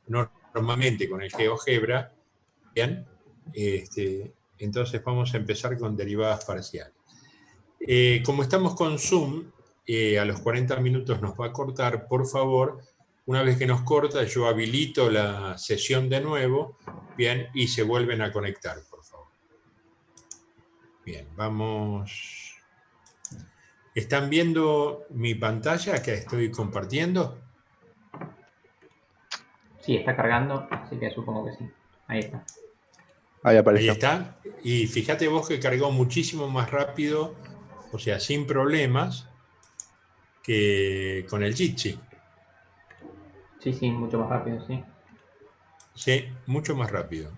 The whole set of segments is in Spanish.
normalmente con el GeoGebra, ¿bien? Entonces vamos a empezar con derivadas parciales. Como estamos con Zoom, a los 40 minutos nos va a cortar. Por favor, una vez que nos corta, yo habilito la sesión de nuevo, bien, y se vuelven a conectar, por favor. Bien, vamos. ¿Están viendo mi pantalla que estoy compartiendo? Sí, está cargando, así que supongo que sí. Ahí está. Ahí apareció. Ahí está. Y fíjate vos que cargó muchísimo más rápido, o sea, sin problemas, que con el Jitsi. Sí, mucho más rápido, sí. Sí, mucho más rápido.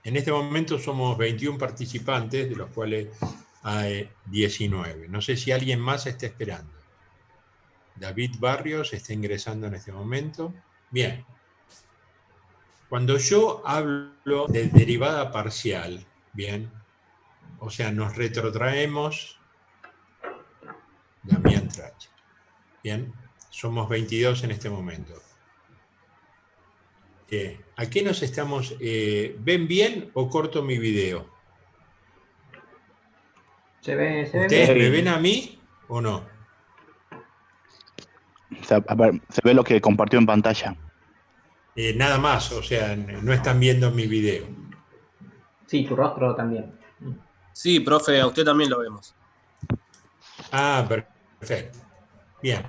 En este momento somos 21 participantes, de los cuales hay 19. No sé si alguien más está esperando. David Barrios está ingresando en este momento. Bien. Cuando yo hablo de derivada parcial, bien, o sea, nos retrotraemos, Damián Trach. Bien, somos 22 en este momento. ¿A qué nos estamos? ¿Ven bien o corto mi video? Se ve ¿Ustedes me bien. ven a mí o no? Se ve lo que compartió en pantalla. Nada más, o sea, no están viendo mi video. Sí, tu rostro también. Sí, profe, a usted también lo vemos. Ah, perfecto. Bien.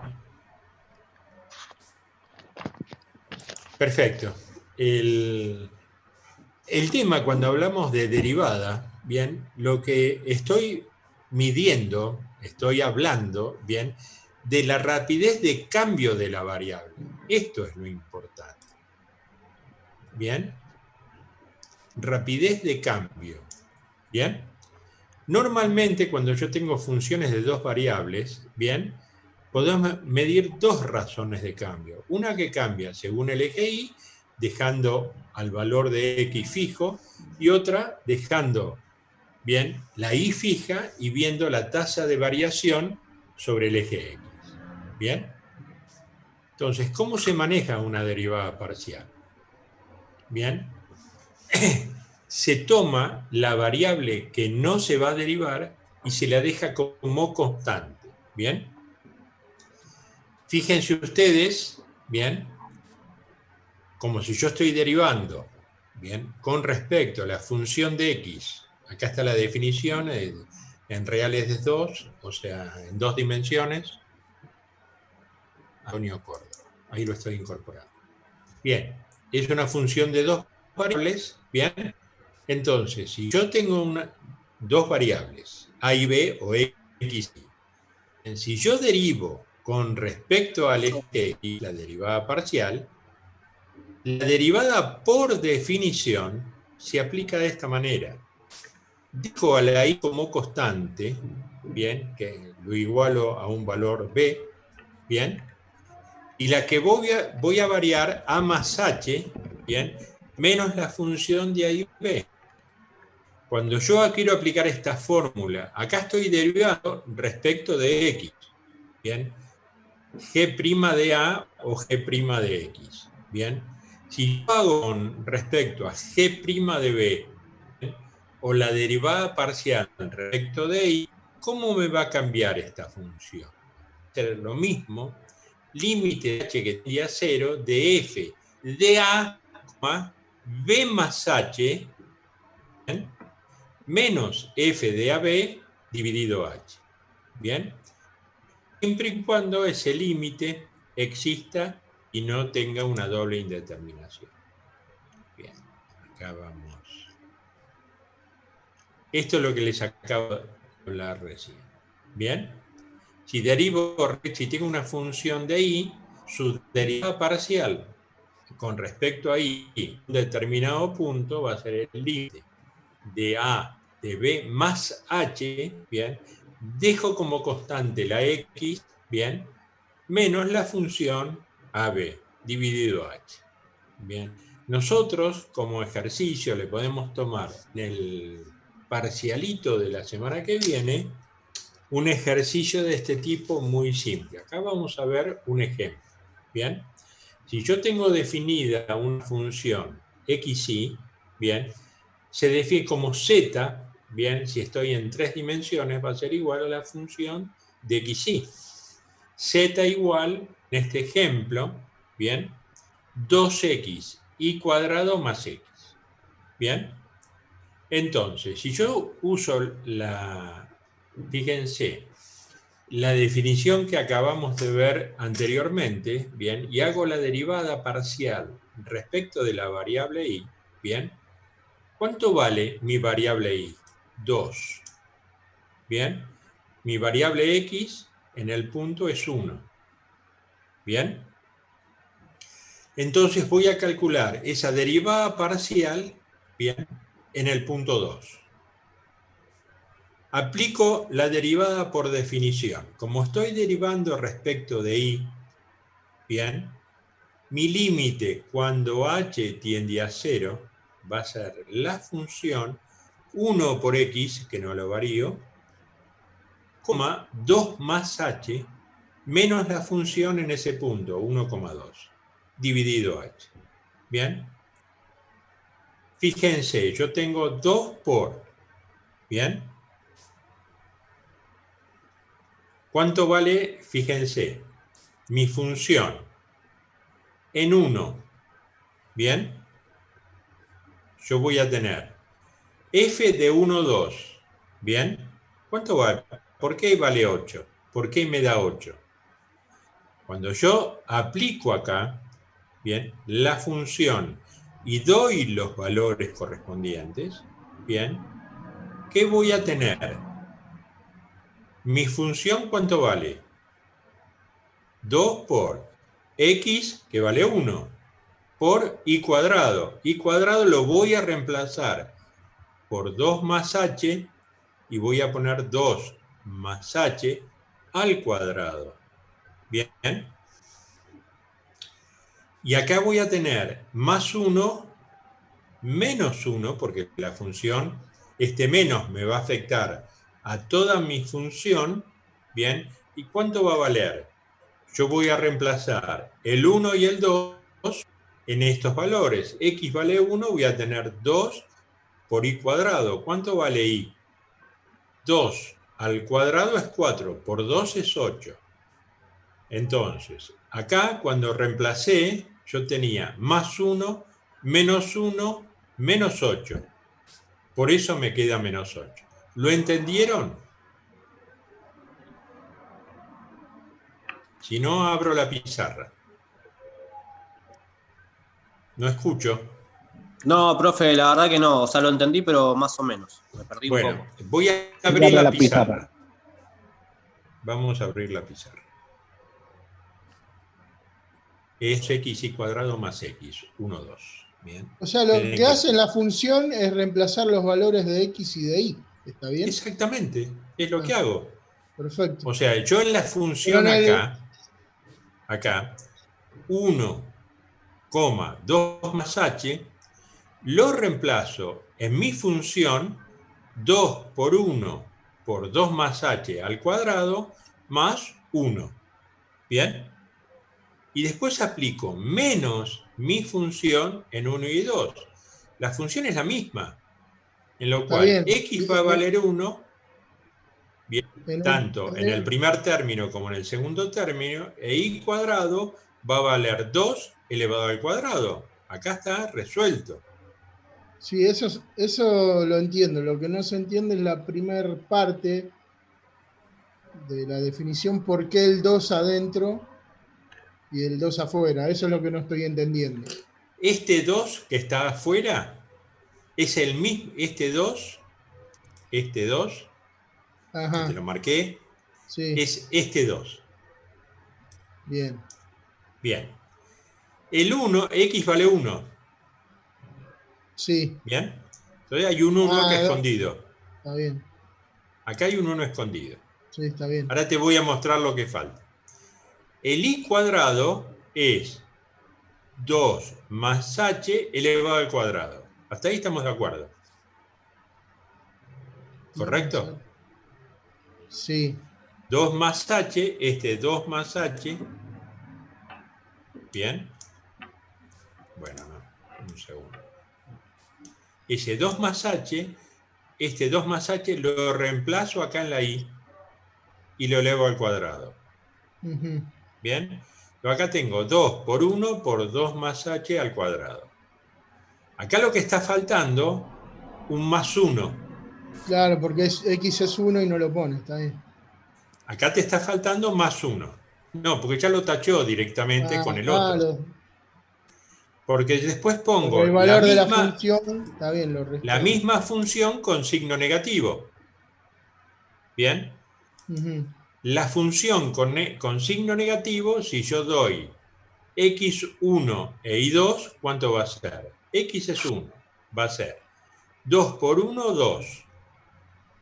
Perfecto. El tema, cuando hablamos de derivada, bien, lo que estoy midiendo, estoy hablando, bien, de la rapidez de cambio de la variable. Esto es lo importante. Bien. Rapidez de cambio. Bien. Normalmente, cuando yo tengo funciones de dos variables, bien, podemos medir dos razones de cambio. Una que cambia según el eje y, dejando al valor de x fijo, y otra dejando, bien, la y fija y viendo la tasa de variación sobre el eje x. Bien. Entonces, ¿cómo se maneja una derivada parcial? Bien. Se toma la variable que no se va a derivar y se la deja como constante. ¿Bien? Fíjense ustedes, ¿bien? Como si yo estoy derivando, ¿bien? Con respecto a la función de x. Acá está la definición, en reales de 2, o sea, en 2 dimensiones. Antonio Córdoba. Ahí lo estoy incorporando. Bien, es una función de dos variables, ¿bien? Entonces, si yo tengo dos variables, a y b o x y, si yo derivo con respecto al eje y la derivada parcial, la derivada por definición se aplica de esta manera. Dejo a la y como constante, bien, que lo igualo a un valor b, bien, y la que voy a variar a más h, bien, menos la función de a y b. Cuando yo quiero aplicar esta fórmula, acá estoy derivando respecto de x, ¿bien? G' de A o G' de X, ¿bien? Si yo hago con respecto a G' de B, ¿bien? O la derivada parcial respecto de Y, ¿cómo me va a cambiar esta función? Va a ser lo mismo, límite de h que tendría 0 de f de A, B más h, ¿bien? Menos f de AB dividido h. ¿Bien? Siempre y cuando ese límite exista y no tenga una doble indeterminación. Bien, acá vamos. Esto es lo que les acabo de hablar recién. ¿Bien? Si tengo una función de y, su derivada parcial con respecto a y, un determinado punto va a ser el límite de a de b más h, bien, dejo como constante la x, bien, menos la función ab dividido h. Bien, nosotros como ejercicio le podemos tomar en el parcialito de la semana que viene un ejercicio de este tipo muy simple. Acá vamos a ver un ejemplo. Bien, Si yo tengo definida una función xy, bien, se define como z, bien, si estoy en 3 dimensiones, va a ser igual a la función de xy. Z igual, en este ejemplo, bien, 2x y cuadrado más x. Bien. Entonces, si yo uso fíjense, la definición que acabamos de ver anteriormente, bien, y hago la derivada parcial respecto de la variable y, bien, ¿cuánto vale mi variable y? 2. Bien, mi variable x en el punto es 1. Bien, entonces voy a calcular esa derivada parcial, bien, en el punto 2. Aplico la derivada por definición. Como estoy derivando respecto de y, bien, mi límite cuando h tiende a 0 va a ser la función 1 por x, que no lo varío, 2 más h, menos la función en ese punto, 1,2, dividido h. ¿Bien? Fíjense, yo tengo 2 por, ¿bien? ¿Cuánto vale? Fíjense, mi función en 1, ¿bien? Yo voy a tener f de 1, 2, ¿bien? ¿Cuánto vale? ¿Por qué vale 8? ¿Por qué me da 8? Cuando yo aplico acá, ¿bien? La función y doy los valores correspondientes, ¿bien? ¿Qué voy a tener? Mi función, ¿cuánto vale? 2 por x, que vale 1, por y cuadrado. Y cuadrado lo voy a reemplazar por 2 más h, y voy a poner 2 más h al cuadrado. ¿Bien? Y acá voy a tener más 1 menos 1, porque la función, este menos me va a afectar a toda mi función, ¿bien? ¿Y cuánto va a valer? Yo voy a reemplazar el 1 y el 2 en estos valores. X vale 1, voy a tener 2 por y cuadrado. ¿Cuánto vale y? 2 al cuadrado es 4, por 2 es 8. Entonces, acá cuando reemplacé, yo tenía más 1, menos 8. Por eso me queda menos 8. ¿Lo entendieron? Si no, abro la pizarra. No escucho. No, profe, la verdad que no. O sea, lo entendí, pero más o menos. Me perdí un Bueno, poco. voy a Sí, abrir abre la la pizarra. pizarra. Vamos a abrir la pizarra. Es x y cuadrado más x, 1, 2. Bien. O sea, lo Esperen que que... hace la función es reemplazar los valores de x y de y. ¿Está bien? Exactamente, es lo que Ah, hago. perfecto. O sea, yo en la Pero función en el. acá, 1, 2 más h, lo reemplazo en mi función 2 por 1 por 2 más h al cuadrado más 1. ¿Bien? Y después aplico menos mi función en 1 y 2. La función es la misma, en lo Está cual bien. x va a valer 1, bien, En el- tanto en en el el- primer término como en el segundo término, e y cuadrado va a valer 2 elevado al cuadrado. Acá está resuelto. sí, eso lo entiendo. Lo que no se entiende es la primera parte de la definición, por qué el 2 adentro y el 2 afuera. Eso es lo que no estoy entendiendo. Este 2 que está afuera es el mismo, este 2 que te Ajá, lo marqué, sí, es este 2. bien. Bien. El 1, x vale 1. Sí. Bien. Entonces hay un 1 acá Ah, escondido. está bien. Acá hay un 1 escondido. Sí, está bien. Ahora te voy a mostrar lo que falta. El y cuadrado es 2 más h elevado al cuadrado. Hasta ahí estamos de acuerdo. Y más ¿Correcto? H. Sí, 2 más h, este 2 más h. Bien. Bueno, no, un segundo. Ese 2 más h, este 2 más h lo reemplazo acá en la i y lo elevo al cuadrado. Ujú. ¿Bien? Pero acá tengo 2 por 1 por 2 más h al cuadrado. Acá lo que está faltando, un más 1. Claro, porque X es 1 y no lo pone, está bien. Acá te está faltando más 1. No, porque ya lo tachó directamente con el otro. Porque después Porque pongo el valor de la función, está bien, lo la resto. misma función con signo negativo. ¿Bien? Ujú. La función con signo negativo, si yo doy x1 e y2, ¿cuánto va a ser? X es 1, va a ser 2 por 1, 2,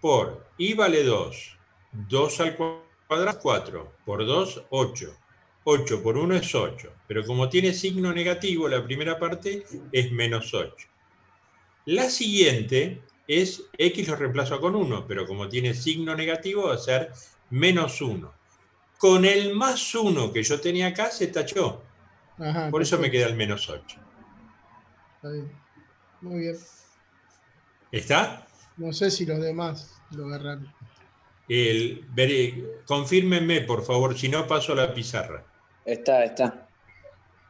por y vale 2, 2 al cuadrado, 4, por 2, 8, 8 por 1 es 8, pero como tiene signo negativo, la primera parte es menos 8. La siguiente es x lo reemplazo con 1, pero como tiene signo negativo va a ser menos 1. Con el más 1 que yo tenía acá se tachó. Ajá, Por eso me perfecto. queda el menos 8. Está bien. Muy bien. ¿Está? No sé si los demás lo agarraron. Confírmenme, por favor, si no paso la pizarra. Está.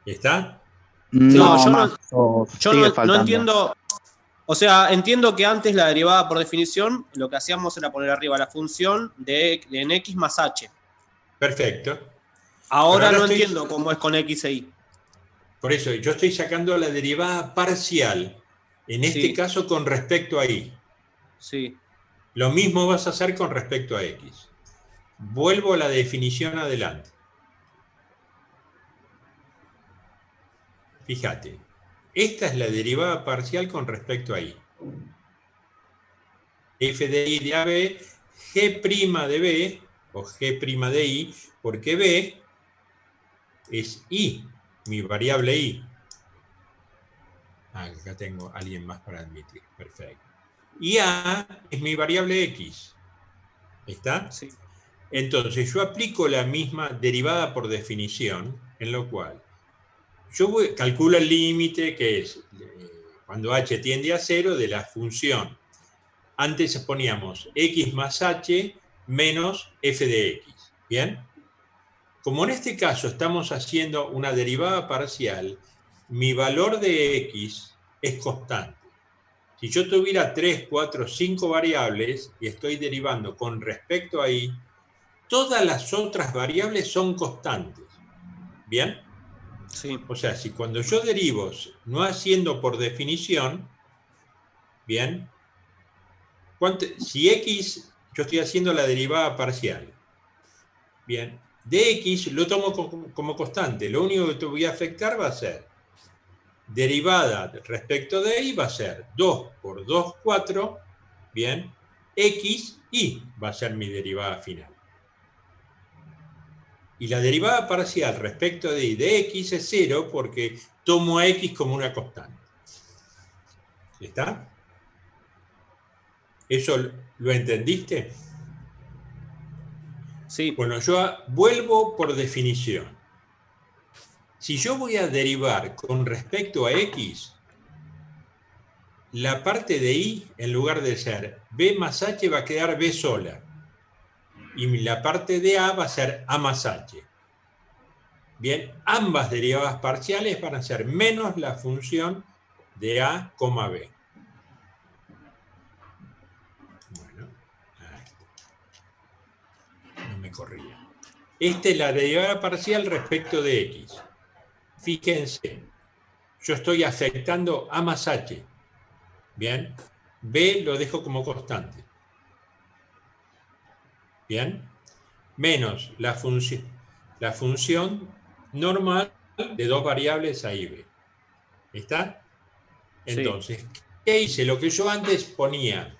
¿Está? No, yo más. Sigue no faltando. entiendo. O sea, entiendo que antes la derivada por definición, lo que hacíamos era poner arriba la función de en x más h. Perfecto. Ahora no entiendo cómo es con x e y. Por eso, yo estoy sacando la derivada parcial, en este Sí. caso con respecto a y. Sí. Lo mismo vas a hacer con respecto a x. Vuelvo a la definición adelante. Fíjate, esta es la derivada parcial con respecto a y. F de y de AB, G' de B, o G' de y, porque B es y, mi variable y. Acá tengo a alguien más para admitir, perfecto. Y A es mi variable x. ¿Está? Sí. Entonces yo aplico la misma derivada por definición, en lo cual yo calculo el límite, que es cuando h tiende a 0, de la función. Antes poníamos x más h menos f de x. ¿Bien? Como en este caso estamos haciendo una derivada parcial, mi valor de x es constante. Si yo tuviera 3, 4, 5 variables y estoy derivando con respecto a y, todas las otras variables son constantes. ¿Bien? Sí. O sea, si cuando yo derivo, no haciendo por definición, ¿bien? Si x, yo estoy haciendo la derivada parcial, ¿bien? De x lo tomo como constante. Lo único que te voy a afectar va a ser derivada respecto de y va a ser 2 por 2, 4, ¿bien? X y va a ser mi derivada final. Y la derivada parcial respecto de y de x es 0 porque tomo a x como una constante. ¿Está? ¿Eso lo entendiste? Sí. Bueno, yo vuelvo por definición. Si yo voy a derivar con respecto a x, la parte de y, en lugar de ser b más h, va a quedar b sola. Y la parte de a va a ser a más h. Bien, ambas derivadas parciales van a ser menos la función de a, b. Bueno, ahí está. No me corría. Esta es la derivada parcial respecto de x. Fíjense, yo estoy afectando a más h. Bien, b lo dejo como constante. Bien, menos la función normal de dos variables a y b. ¿Está? Entonces, ¿qué hice? Lo que yo antes ponía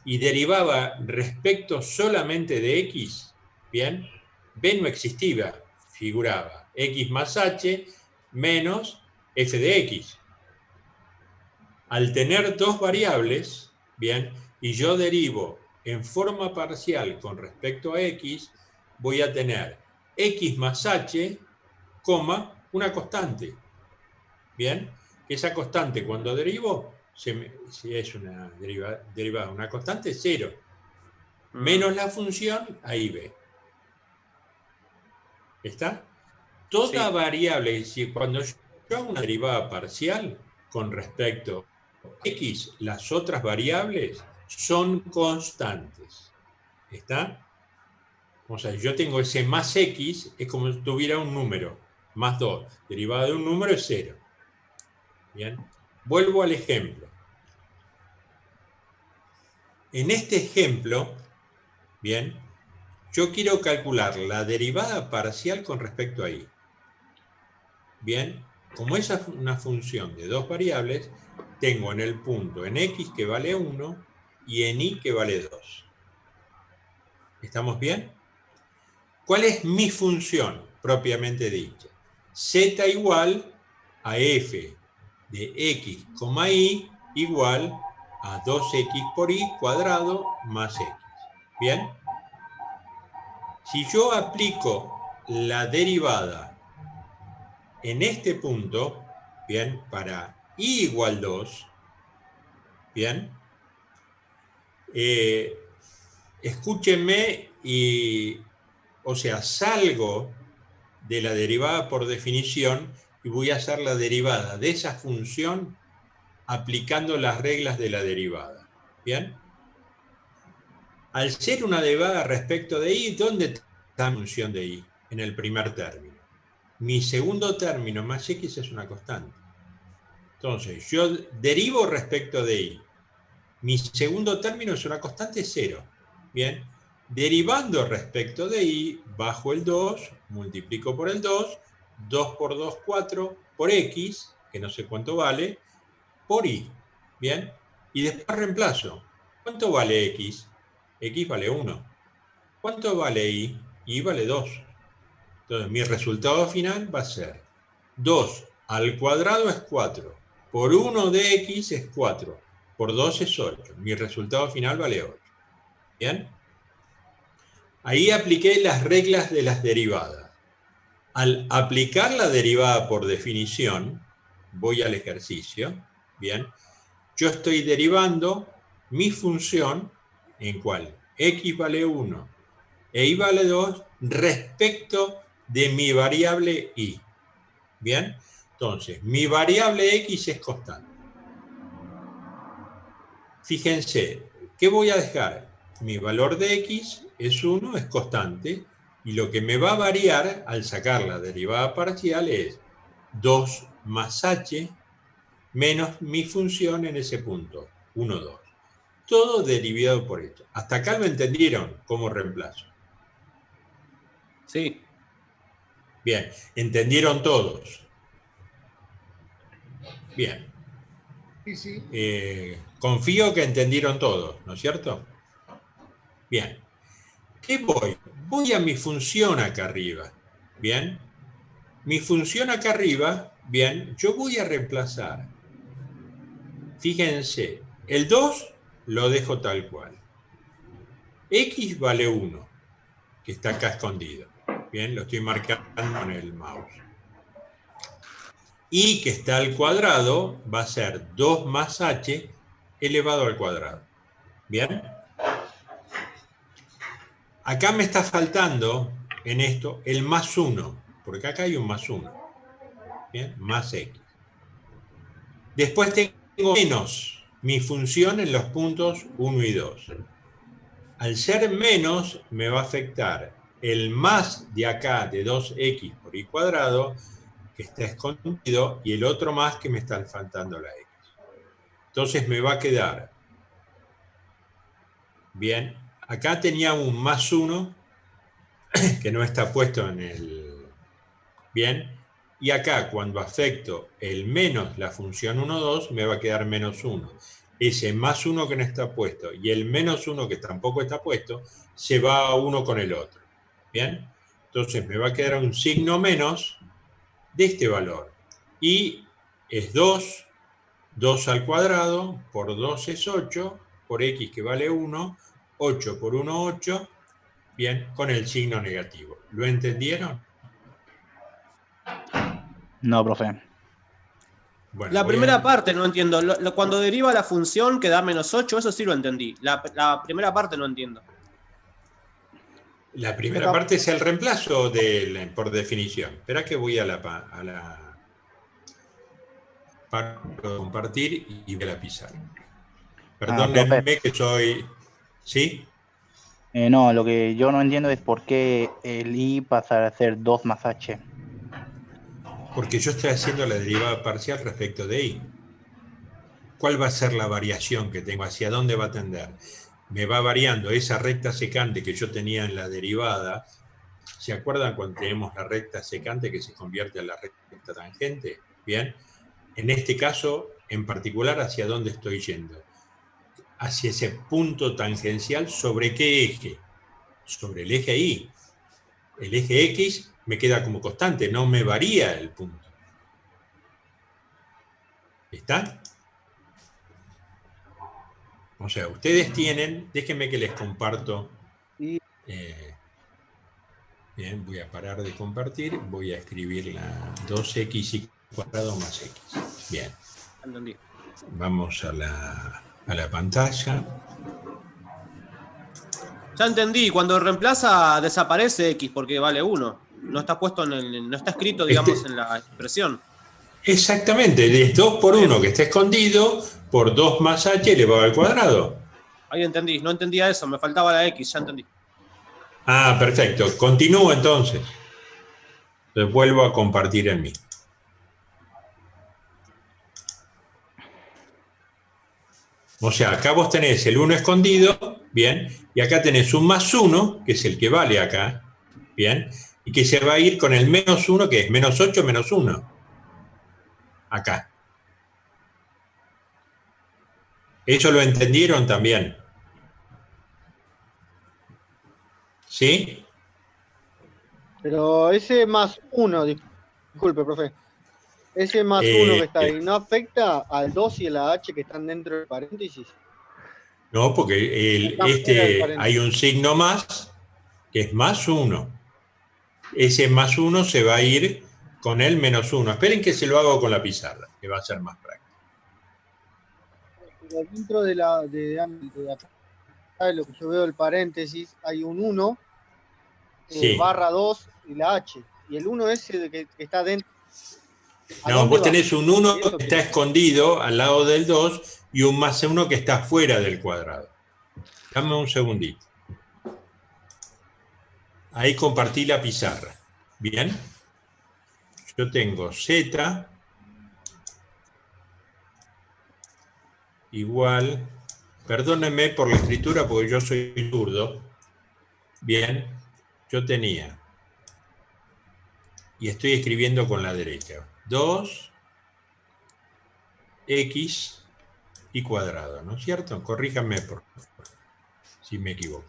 y derivaba respecto solamente de x, ¿bien? B no existía, figuraba x más h menos f de x. Al tener dos variables, ¿bien? Y yo derivo en forma parcial con respecto a x, voy a tener x más h, una constante. ¿Bien? esa constante cuando derivo, si es una derivada, una constante, 0. Menos la función, ahí B. ¿Está? Toda Sí. variable, si cuando yo hago una derivada parcial con respecto a x, las otras variables son constantes. ¿Está? O sea, yo tengo ese más x, es como si tuviera un número, más 2. Derivada de un número es 0. Bien. Vuelvo al ejemplo. En este ejemplo, bien, yo quiero calcular la derivada parcial con respecto a y. Bien, como esa es una función de dos variables, tengo en el punto en x que vale 1 y en y que vale 2. ¿Estamos bien? ¿Cuál es mi función propiamente dicha? Z igual a f de x, y igual a 2x por y cuadrado más x. ¿Bien? Si yo aplico la derivada en este punto, bien, para y igual 2, bien, escúchenme o sea, salgo de la derivada por definición y voy a hacer la derivada de esa función aplicando las reglas de la derivada. ¿Bien? Al ser una derivada respecto de y, ¿dónde está la función de y? En el primer término. Mi segundo término más x es una constante. Entonces, yo derivo respecto de y. Mi segundo término es una constante 0. Bien. Derivando respecto de y, bajo el 2, multiplico por el 2, 2 por 2, 4, por x, que no sé cuánto vale, por y. Bien. Y después reemplazo. ¿Cuánto vale x? X vale 1. ¿Cuánto vale y? Y vale 2. Entonces, mi resultado final va a ser 2 al cuadrado es 4. Por 1 de x es 4. Por 2 es 8. Mi resultado final vale 8. ¿Bien? Ahí apliqué las reglas de las derivadas. Al aplicar la derivada por definición, voy al ejercicio, ¿bien? Yo estoy derivando mi función, en cual x vale 1 e y vale 2, respecto de mi variable y. ¿Bien? Entonces, mi variable x es constante. Fíjense, ¿qué voy a dejar? Mi valor de x es 1, es constante, y lo que me va a variar al sacar la derivada parcial es 2 más h menos mi función en ese punto, 1, 2. Todo derivado por esto. ¿Hasta acá lo entendieron cómo reemplazo? Sí. Bien, ¿entendieron todos? Bien. Sí, sí. Confío que entendieron todos, ¿no es cierto? Bien. ¿Qué voy? Voy a mi función acá arriba. Bien. Mi función acá arriba, bien, yo voy a reemplazar. Fíjense, el 2 lo dejo tal cual. X vale 1, que está acá escondido. Bien, lo estoy marcando con el mouse. Y que está al cuadrado va a ser 2 más h elevado al cuadrado. ¿Bien? Acá me está faltando en esto el más 1, porque acá hay un más 1. ¿Bien? Más x. Después tengo menos mi función en los puntos 1 y 2. Al ser menos, me va a afectar el más de acá de 2x por y cuadrado, que está escondido, y el otro más que me está faltando la x. Entonces me va a quedar, bien, acá tenía un más 1, que no está puesto en el, bien, y acá cuando afecto el menos la función 1, 2, me va a quedar menos 1. Ese más 1 que no está puesto y el menos 1 que tampoco está puesto, se va a uno con el otro. ¿Bien? Entonces me va a quedar un signo menos de este valor. Y es 2, 2 al cuadrado, por 2 es 8, por x que vale 1, 8 por 1, 8, bien, con el signo negativo. ¿Lo entendieron? No, profe. Bueno, La voy primera a- parte no entiendo. Cuando deriva la función que da -8, eso sí lo entendí. La primera parte no entiendo. La primera parte es el reemplazo por definición. Espera que voy a la para compartir y voy a la pizarra. Profe, Perdónenme que soy... ¿Sí? no, lo que yo no entiendo es por qué el I pasa a ser 2 más H. Porque yo estoy haciendo la derivada parcial respecto de I. ¿Cuál va a ser la variación que tengo? ¿Hacia dónde va a tender? Me va variando esa recta secante que yo tenía en la derivada. ¿Se acuerdan cuando tenemos la recta secante que se convierte en la recta tangente? Bien. En este caso, en particular, ¿hacia dónde estoy yendo? Hacia ese punto tangencial, ¿sobre qué eje? Sobre el eje Y. El eje X me queda como constante, no me varía el punto. ¿Está? O sea, ustedes tienen, déjenme que les comparto. Bien, voy a parar de compartir, voy a escribir la 2x² más x. Bien. Entendí. Vamos a la pantalla. Ya entendí. Cuando reemplaza, desaparece X porque vale 1. No está puesto no está escrito, digamos, en la expresión. Exactamente, es 2 por 1 que está escondido, por 2 más h elevado al cuadrado. Ahí entendí. No entendía eso. Me faltaba la X. Ya entendí. Ah, perfecto. Continúo entonces. Entonces vuelvo a compartir el mismo. O sea, acá vos tenés el 1 escondido, bien, y acá tenés un más 1, que es el que vale acá, bien, y que se va a ir con el menos 1, que es menos 8 menos 1. Acá. ¿Eso lo entendieron también? ¿Sí? Pero ese más 1, disculpe, profe. Ese más 1 que está ahí, ¿no afecta al 2 y a la H que están dentro del paréntesis? No, porque hay un signo más, que es más 1. Ese más 1 se va a ir con el menos 1. Esperen que se lo hago con la pizarra, que va a ser más práctico. Pero dentro de acá, de lo que yo veo del paréntesis, hay un 1, Sí. barra 2 y la H. Y el 1 ese que está dentro. No, vos tenés un 1 que está escondido al lado del 2 y un más 1 que está fuera del cuadrado. Dame un segundito. Ahí compartí la pizarra. ¿Bien? Yo tengo Z igual, perdónenme por la escritura porque yo soy zurdo. Bien, yo tenía, y estoy escribiendo con la derecha, 2x y cuadrado, ¿no es cierto? Corríjanme por favor, si me equivoco.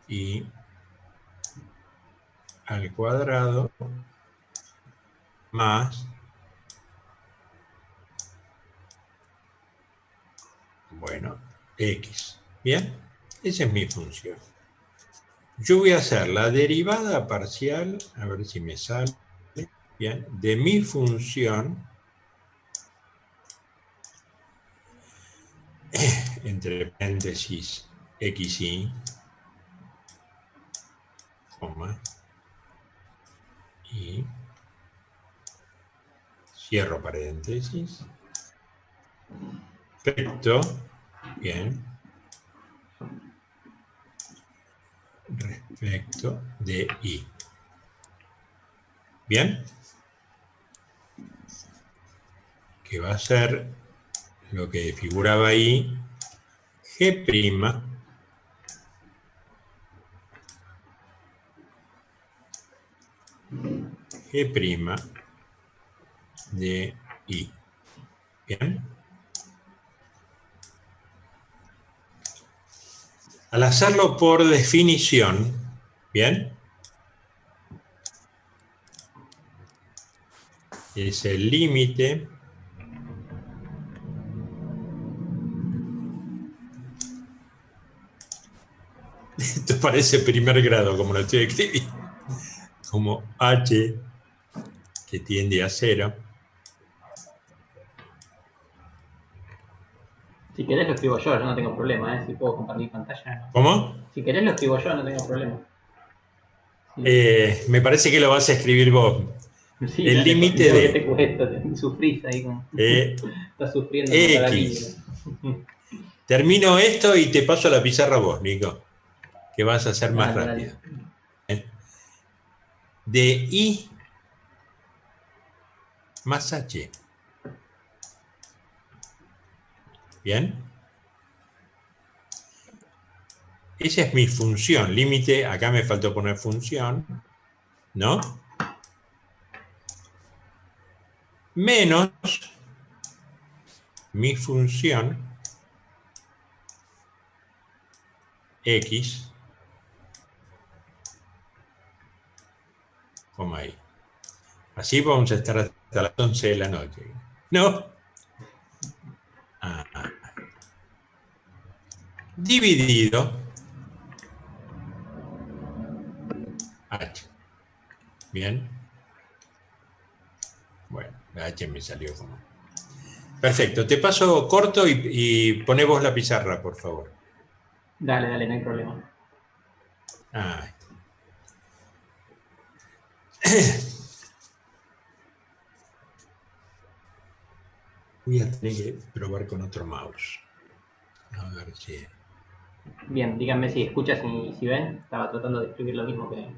Y al cuadrado más, bueno, x. ¿Bien? Esa es mi función. Yo voy a hacer la derivada parcial, a ver si me sale, bien, de mi función, entre paréntesis, xy, coma, y cierro paréntesis, respecto, bien, respecto de y. ¿Bien? Que va a ser lo que figuraba ahí, G', G' de I. ¿Bien? Al hacerlo por definición, ¿bien? Es el límite esto parece primer grado como lo estoy escribiendo, como H que tiende a 0, Si querés lo escribo yo no tengo problema, ¿eh? Si puedo compartir pantalla. ¿No? ¿Cómo? Si querés lo escribo yo, no tengo problema. Sí, Me parece que lo vas a escribir vos. sí, El dale, límite ¿qué de te cuesta? Sufrís ahí con... Estás sufriendo con cada X. línea. Termino esto y te paso la pizarra a vos, Nico, que vas a ser más Dale, rápido. dale. De I más H. ¿Bien? Esa es mi función, límite, acá me faltó poner función, ¿no? Menos mi función X, coma I. Así vamos a estar hasta las 11 de la noche. ¿No? Dividido H. Bien. Bueno, la H me salió como... Perfecto, te paso corto y poné vos la pizarra, por favor. Dale, dale, no hay problema. Voy a tener que probar con otro mouse. A ver si... Bien, díganme si escuchas y si ven. Estaba tratando de escribir lo mismo que...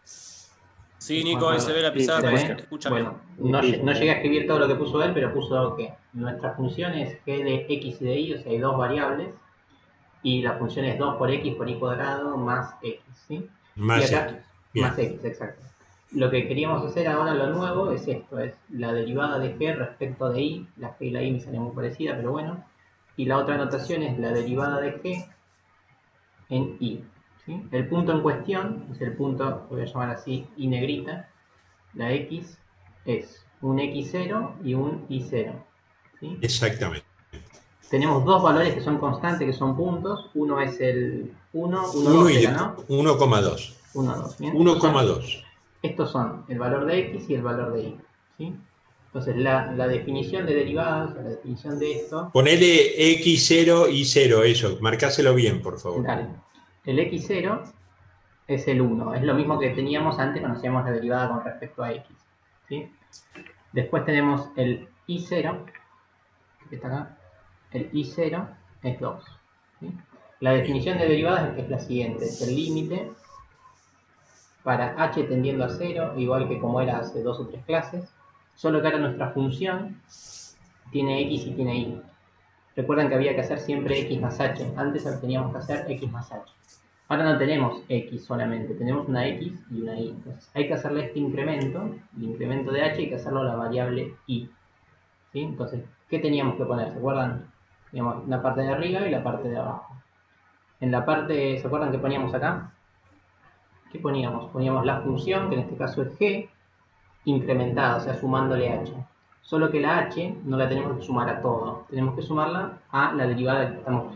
Sí, Nico, ahí se ve la pizarra, ¿Se se ve? te escucha Bueno, mejor. no llegué a escribir todo lo que puso él, pero puso que nuestra función es g de x y de y, o sea, hay dos variables, y la función es 2 por x por y cuadrado más x, ¿sí? Más y acá, X. Bien. más x, exacto. Lo que queríamos hacer ahora, lo nuevo, es esto, es la derivada de g respecto de y, la g y la y me salen muy parecidas, pero bueno, y la otra notación es la derivada de g en y, ¿sí? El punto en cuestión es el punto, voy a llamar así, y negrita. La x es un x0 y un y0, ¿sí? Exactamente. Tenemos dos valores que son constantes, que son puntos. Uno es el 1, 1, 1 2 y era, ¿no? 1,2. 1, 2, ¿bien? 1,2. Estos son el valor de x y el valor de y, ¿sí? Entonces, la definición de derivadas, la definición de esto... Ponele X0 y 0, eso. Marcáselo bien, por favor. Dale. El x0 es el 1. Es lo mismo que teníamos antes cuando hacíamos la derivada con respecto a x, ¿sí? Después tenemos el y0, que está acá. El y0 es 2. ¿sí? La definición de derivadas es la siguiente. Es el límite para h tendiendo a 0, igual que como era hace 2 o 3 clases. Solo que ahora nuestra función tiene x y tiene y. Recuerdan que había que hacer siempre x más h. Antes teníamos que hacer x más h. Ahora no tenemos x solamente, tenemos una x y una y. Entonces hay que hacerle este incremento, el incremento de h, hay que hacerlo a la variable y. ¿sí? Entonces, ¿qué teníamos que poner? ¿Se acuerdan? Teníamos la parte de arriba y la parte de abajo. En la parte, ¿se acuerdan qué poníamos acá? ¿Qué poníamos? Poníamos la función, que en este caso es g, incrementada, o sea, sumándole h. Solo que la h no la tenemos que sumar a todo, tenemos que sumarla a la derivada que estamos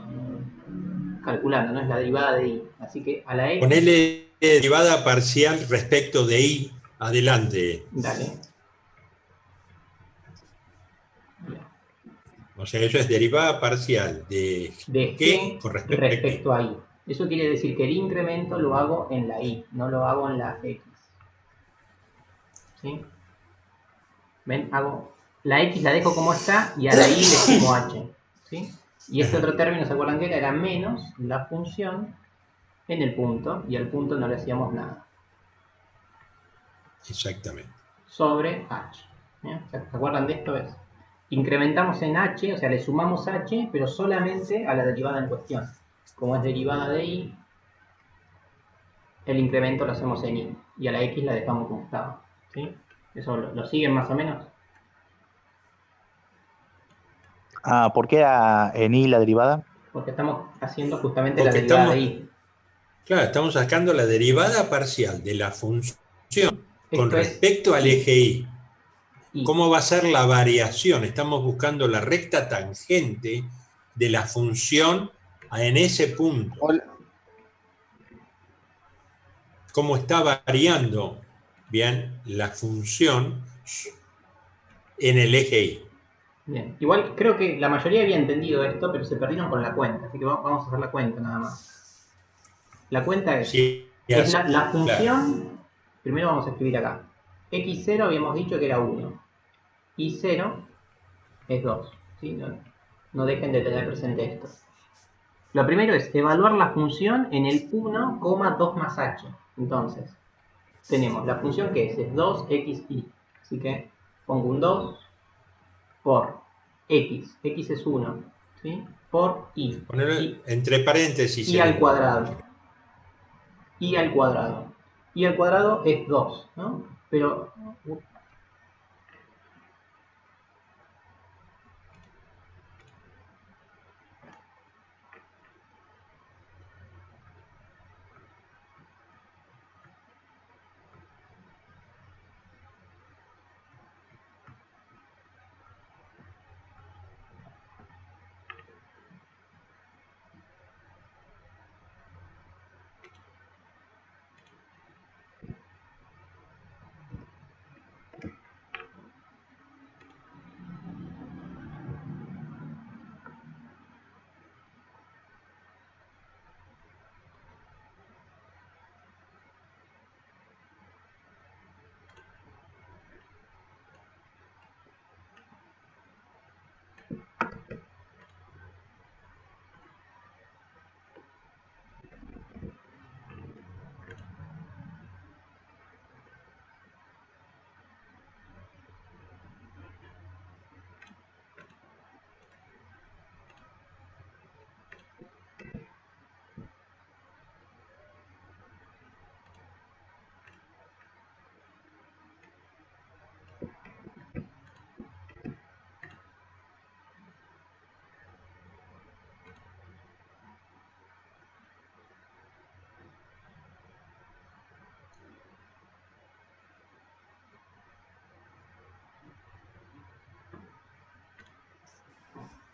calculando, ¿no? Es la derivada de y. Así que a la x... Ponele derivada parcial respecto de y. Adelante. Dale. O sea, eso es derivada parcial de g con respecto a y. Eso quiere decir que el incremento lo hago en la y, no lo hago en la x. ¿Sí? ¿Ven? Hago la x la dejo como está y a la y le sumo h. ¿Sí? Y este otro término, ¿se acuerdan que era menos la función en el punto? Y al punto no le hacíamos nada. Exactamente. Sobre h. ¿Se acuerdan de esto? Es incrementamos en h, o sea, le sumamos h, pero solamente a la derivada en cuestión. Como es derivada de y, el incremento lo hacemos en y. Y a la x la dejamos como estaba. ¿Sí? ¿Eso lo siguen más o menos? ¿Por qué en y la derivada? Porque estamos haciendo justamente Porque la derivada de y. Claro, estamos sacando la derivada parcial de la función con Esto es respecto al eje y. y. ¿Cómo va a ser la variación? Estamos buscando la recta tangente de la función en ese punto. ¿Cómo está variando, bien, la función en el eje y? Bien. Igual creo que la mayoría había entendido esto, pero se perdieron con la cuenta. Así que vamos a hacer la cuenta nada más. La cuenta Sí, es así, la claro. función. Primero vamos a escribir acá. X0 habíamos dicho que era 1. Y0 es 2. ¿Sí? No dejen de tener presente esto. Lo primero es evaluar la función en el 1,2 más h. Entonces, tenemos la función que es 2xy. Así que pongo un 2 por x. X es 1. ¿Sí? Por y. Ponerlo entre paréntesis Y el al 1. cuadrado. Y al cuadrado. Y al cuadrado es 2. ¿No? Pero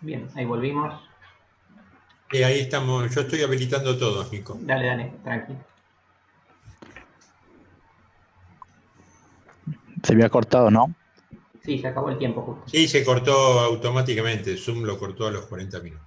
bien, ahí volvimos. Ahí estamos, yo estoy habilitando todo, Nico. Dale, tranqui. Se había cortado, ¿no? Sí, se acabó el tiempo justo. Sí, se cortó automáticamente, Zoom lo cortó a los 40 minutos.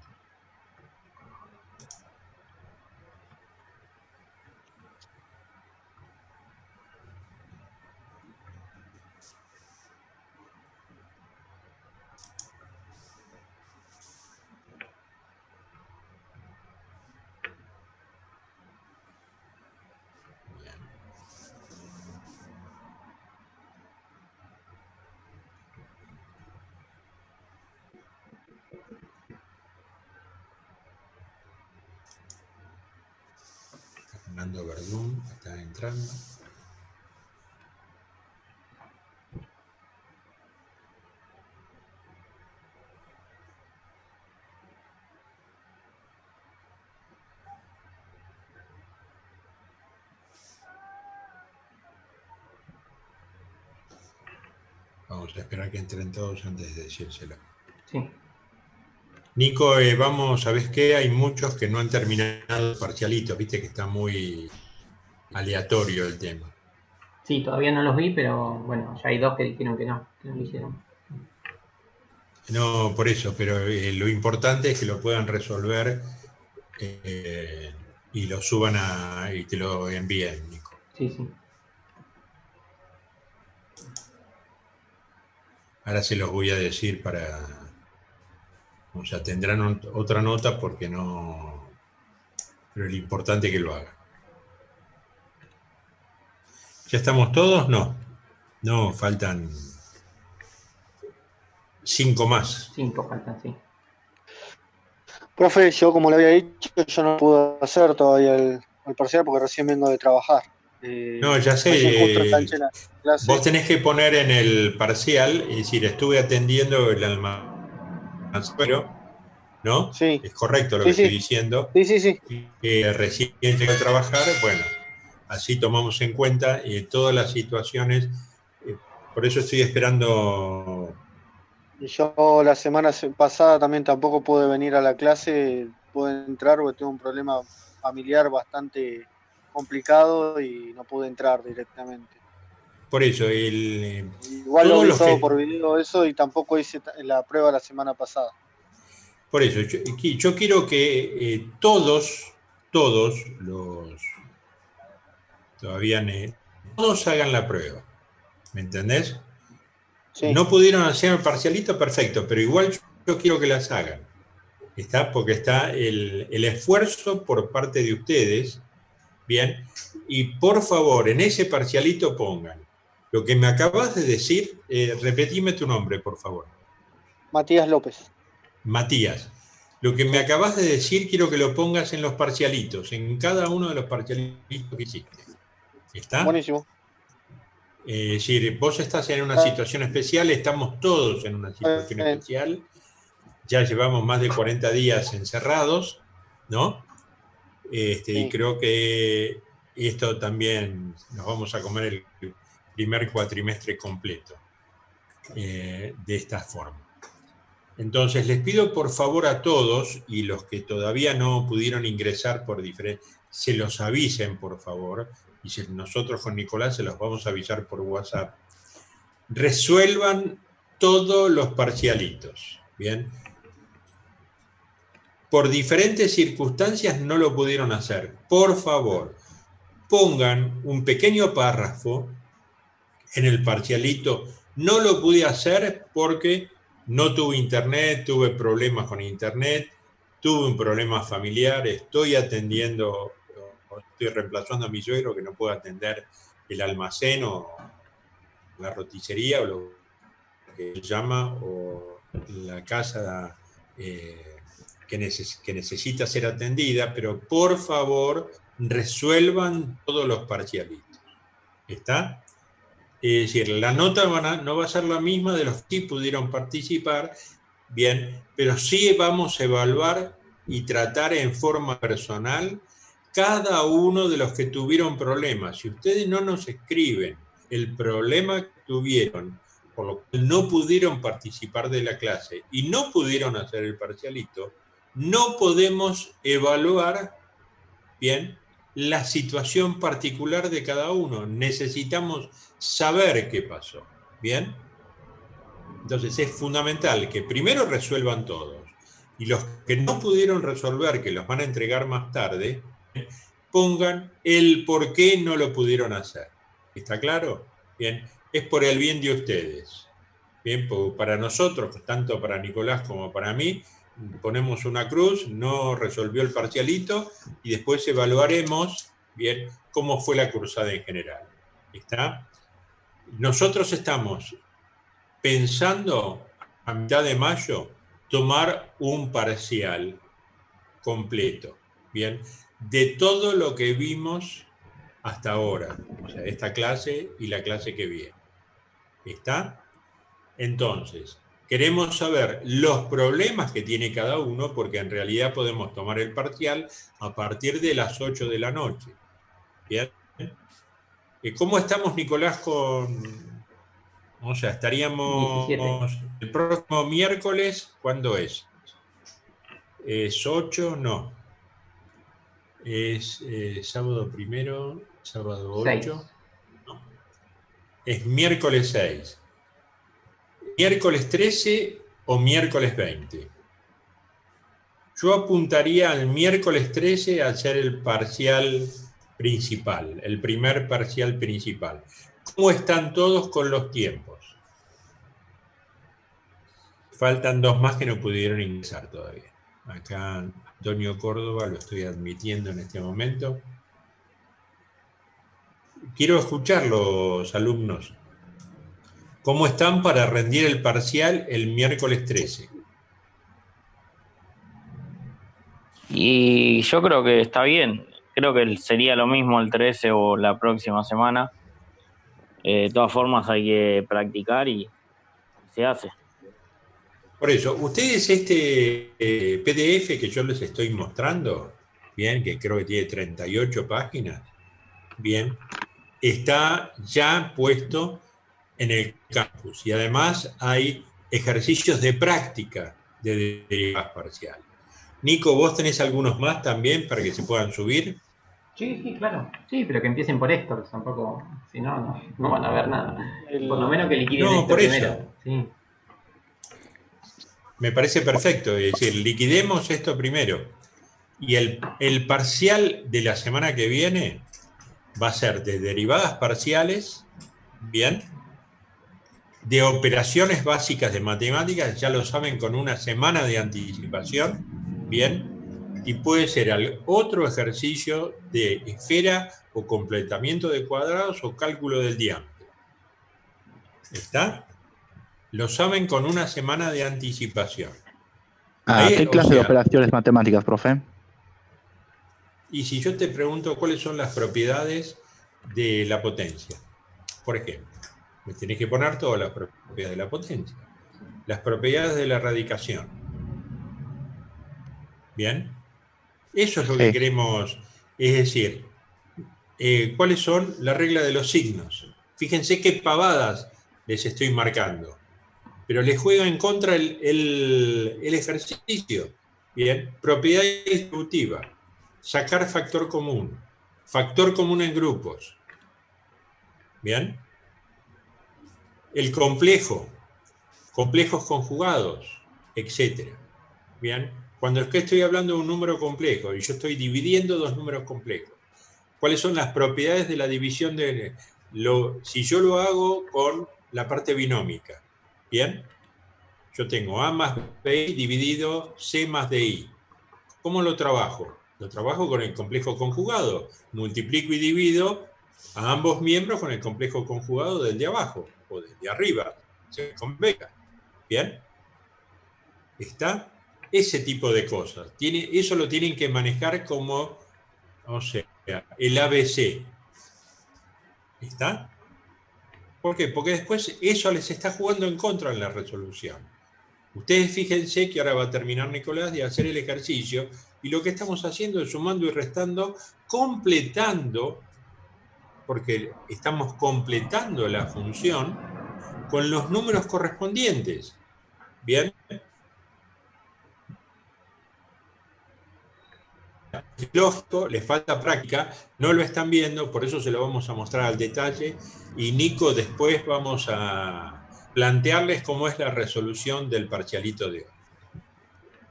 Fernando Verdún está entrando. Vamos a esperar que entren todos antes de decírselo. Sí. Nico, vamos, ¿sabés qué? Hay muchos que no han terminado el parcialito, viste que está muy aleatorio el tema. Sí, todavía no los vi, pero bueno, ya hay dos que dijeron que no lo hicieron. No, por eso, pero lo importante es que lo puedan resolver y lo suban y te lo envíen, Nico. Sí. Ahora se los voy a decir o sea, tendrán otra nota porque no, pero lo importante es que lo hagan. ¿Ya estamos todos? No, faltan 5 más. 5 faltan, sí. Profe, yo como le había dicho, yo no pude hacer todavía el parcial porque recién vengo de trabajar. No, ya Recién justo sé. enganché la clase. Vos tenés que poner en el parcial, es decir, estuve atendiendo el almacén, ¿no? Sí, Es correcto lo que estoy diciendo. sí. Recién llegué a trabajar, bueno, así tomamos en cuenta todas las situaciones. Por eso estoy esperando. Y yo la semana pasada también tampoco pude venir a la clase, pude entrar porque tuve un problema familiar bastante complicado y no pude entrar directamente. Por eso, Igual lo todos vi los todo que- por video eso y tampoco hice la prueba la semana pasada. Por eso, yo quiero que todos los todos hagan la prueba. ¿Me entendés? Sí. No pudieron hacer el parcialito, perfecto, pero igual yo quiero que las hagan. Porque está el esfuerzo por parte de ustedes, ¿bien? Y por favor, en ese parcialito pongan lo que me acabas de decir, repetime tu nombre, por favor. Matías López. Matías. Lo que me acabas de decir quiero que lo pongas en los parcialitos, en cada uno de los parcialitos que hiciste. ¿Está? Buenísimo. Es decir, vos estás en una situación especial, estamos todos en una situación especial, ya llevamos más de 40 días encerrados, ¿no? Y creo que esto también nos vamos a comer el primer cuatrimestre completo de esta forma. Entonces, les pido por favor a todos, y los que todavía no pudieron ingresar por diferente, se los avisen por favor, y nosotros con Nicolás se los vamos a avisar por WhatsApp. Resuelvan todos los parcialitos, ¿bien? Por diferentes circunstancias no lo pudieron hacer. Por favor, pongan un pequeño párrafo en el parcialito. No lo pude hacer porque no tuve internet, tuve problemas con internet, tuve un problema familiar, estoy reemplazando a mi suegro que no puede atender el almacén o la roticería o lo que se llama, o la casa que necesita ser atendida, pero por favor resuelvan todos los parcialitos. ¿Está? Es decir, la nota no va a ser la misma de los que pudieron participar, bien, pero sí vamos a evaluar y tratar en forma personal cada uno de los que tuvieron problemas. Si ustedes no nos escriben el problema que tuvieron, por lo que no pudieron participar de la clase y no pudieron hacer el parcialito, no podemos evaluar bien la situación particular de cada uno. Necesitamos saber qué pasó. ¿Bien? Entonces es fundamental que primero resuelvan todos. Y los que no pudieron resolver, que los van a entregar más tarde, pongan el por qué no lo pudieron hacer. ¿Está claro? Bien. Es por el bien de ustedes. Bien, para nosotros, tanto para Nicolás como para mí, ponemos una cruz, no resolvió el parcialito y después evaluaremos bien cómo fue la cursada en general. ¿Está? Nosotros estamos pensando a mitad de mayo tomar un parcial completo, bien, de todo lo que vimos hasta ahora, o sea, esta clase y la clase que viene. ¿Está? Entonces, queremos saber los problemas que tiene cada uno, porque en realidad podemos tomar el parcial a partir de las 8 de la noche. ¿Bien? ¿Cómo estamos, Nicolás, con...? O sea, estaríamos 17. el próximo miércoles, ¿cuándo es? ¿Es 8? No. Es sábado primero, sábado 8. No. Es miércoles 6. ¿Miércoles 13 o miércoles 20? Yo apuntaría al miércoles 13 a hacer el parcial principal, el primer parcial principal. ¿Cómo están todos con los tiempos? Faltan 2 más que no pudieron ingresar todavía. Acá Antonio Córdoba lo estoy admitiendo en este momento. Quiero escuchar los alumnos. ¿Cómo están para rendir el parcial el miércoles 13? Y yo creo que está bien. Creo que sería lo mismo el 13 o la próxima semana. De todas formas hay que practicar y se hace. Por eso, ustedes este PDF que yo les estoy mostrando, bien, que creo que tiene 38 páginas, bien, está ya puesto en el campus y además hay ejercicios de práctica de derivadas parciales. Nico, ¿vos tenés algunos más también para que se puedan subir? Sí, sí, claro. Sí, pero que empiecen por esto, que tampoco, si no, no van a ver nada. Por lo menos que liquiden No, esto por eso. primero. Sí. Me parece perfecto. Es decir, liquidemos esto primero. Y el parcial de la semana que viene va a ser de derivadas parciales, bien, de operaciones básicas de matemáticas, ya lo saben, con una semana de anticipación, bien, y puede ser otro ejercicio de esfera o completamiento de cuadrados o cálculo del diámetro. ¿Está? Lo saben con una semana de anticipación. Ahí, ¿Qué o clase de sea, operaciones matemáticas, profe? y si yo te pregunto cuáles son las propiedades de la potencia, por ejemplo, me tenés que poner todas las propiedades de la potencia. Las propiedades de la radicación. ¿Bien? Eso es lo que Sí. queremos, es decir, cuáles son las reglas de los signos. Fíjense qué pavadas les estoy marcando, pero les juega en contra el ejercicio. Bien, propiedad distributiva, sacar factor común en grupos. Bien, el complejo, complejos conjugados, etc. Bien, cuando es que estoy hablando de un número complejo y yo estoy dividiendo dos números complejos, ¿cuáles son las propiedades de la división si yo lo hago con la parte binómica? Bien, yo tengo A más B dividido C más DI. ¿Cómo lo trabajo? Lo trabajo con el complejo conjugado. Multiplico y divido a ambos miembros con el complejo conjugado del de abajo o del de arriba. Se convenga. ¿Bien? ¿Está? Ese tipo de cosas. Eso lo tienen que manejar como, o sea, el ABC. ¿Está? ¿Por qué? Porque después eso les está jugando en contra en la resolución. Ustedes fíjense que ahora va a terminar Nicolás de hacer el ejercicio y lo que estamos haciendo es sumando y restando, completando, porque estamos completando la función con los números correspondientes. ¿Bien? Lógico, les falta práctica, no lo están viendo, por eso se lo vamos a mostrar al detalle y Nico después vamos a plantearles cómo es la resolución del parcialito de hoy.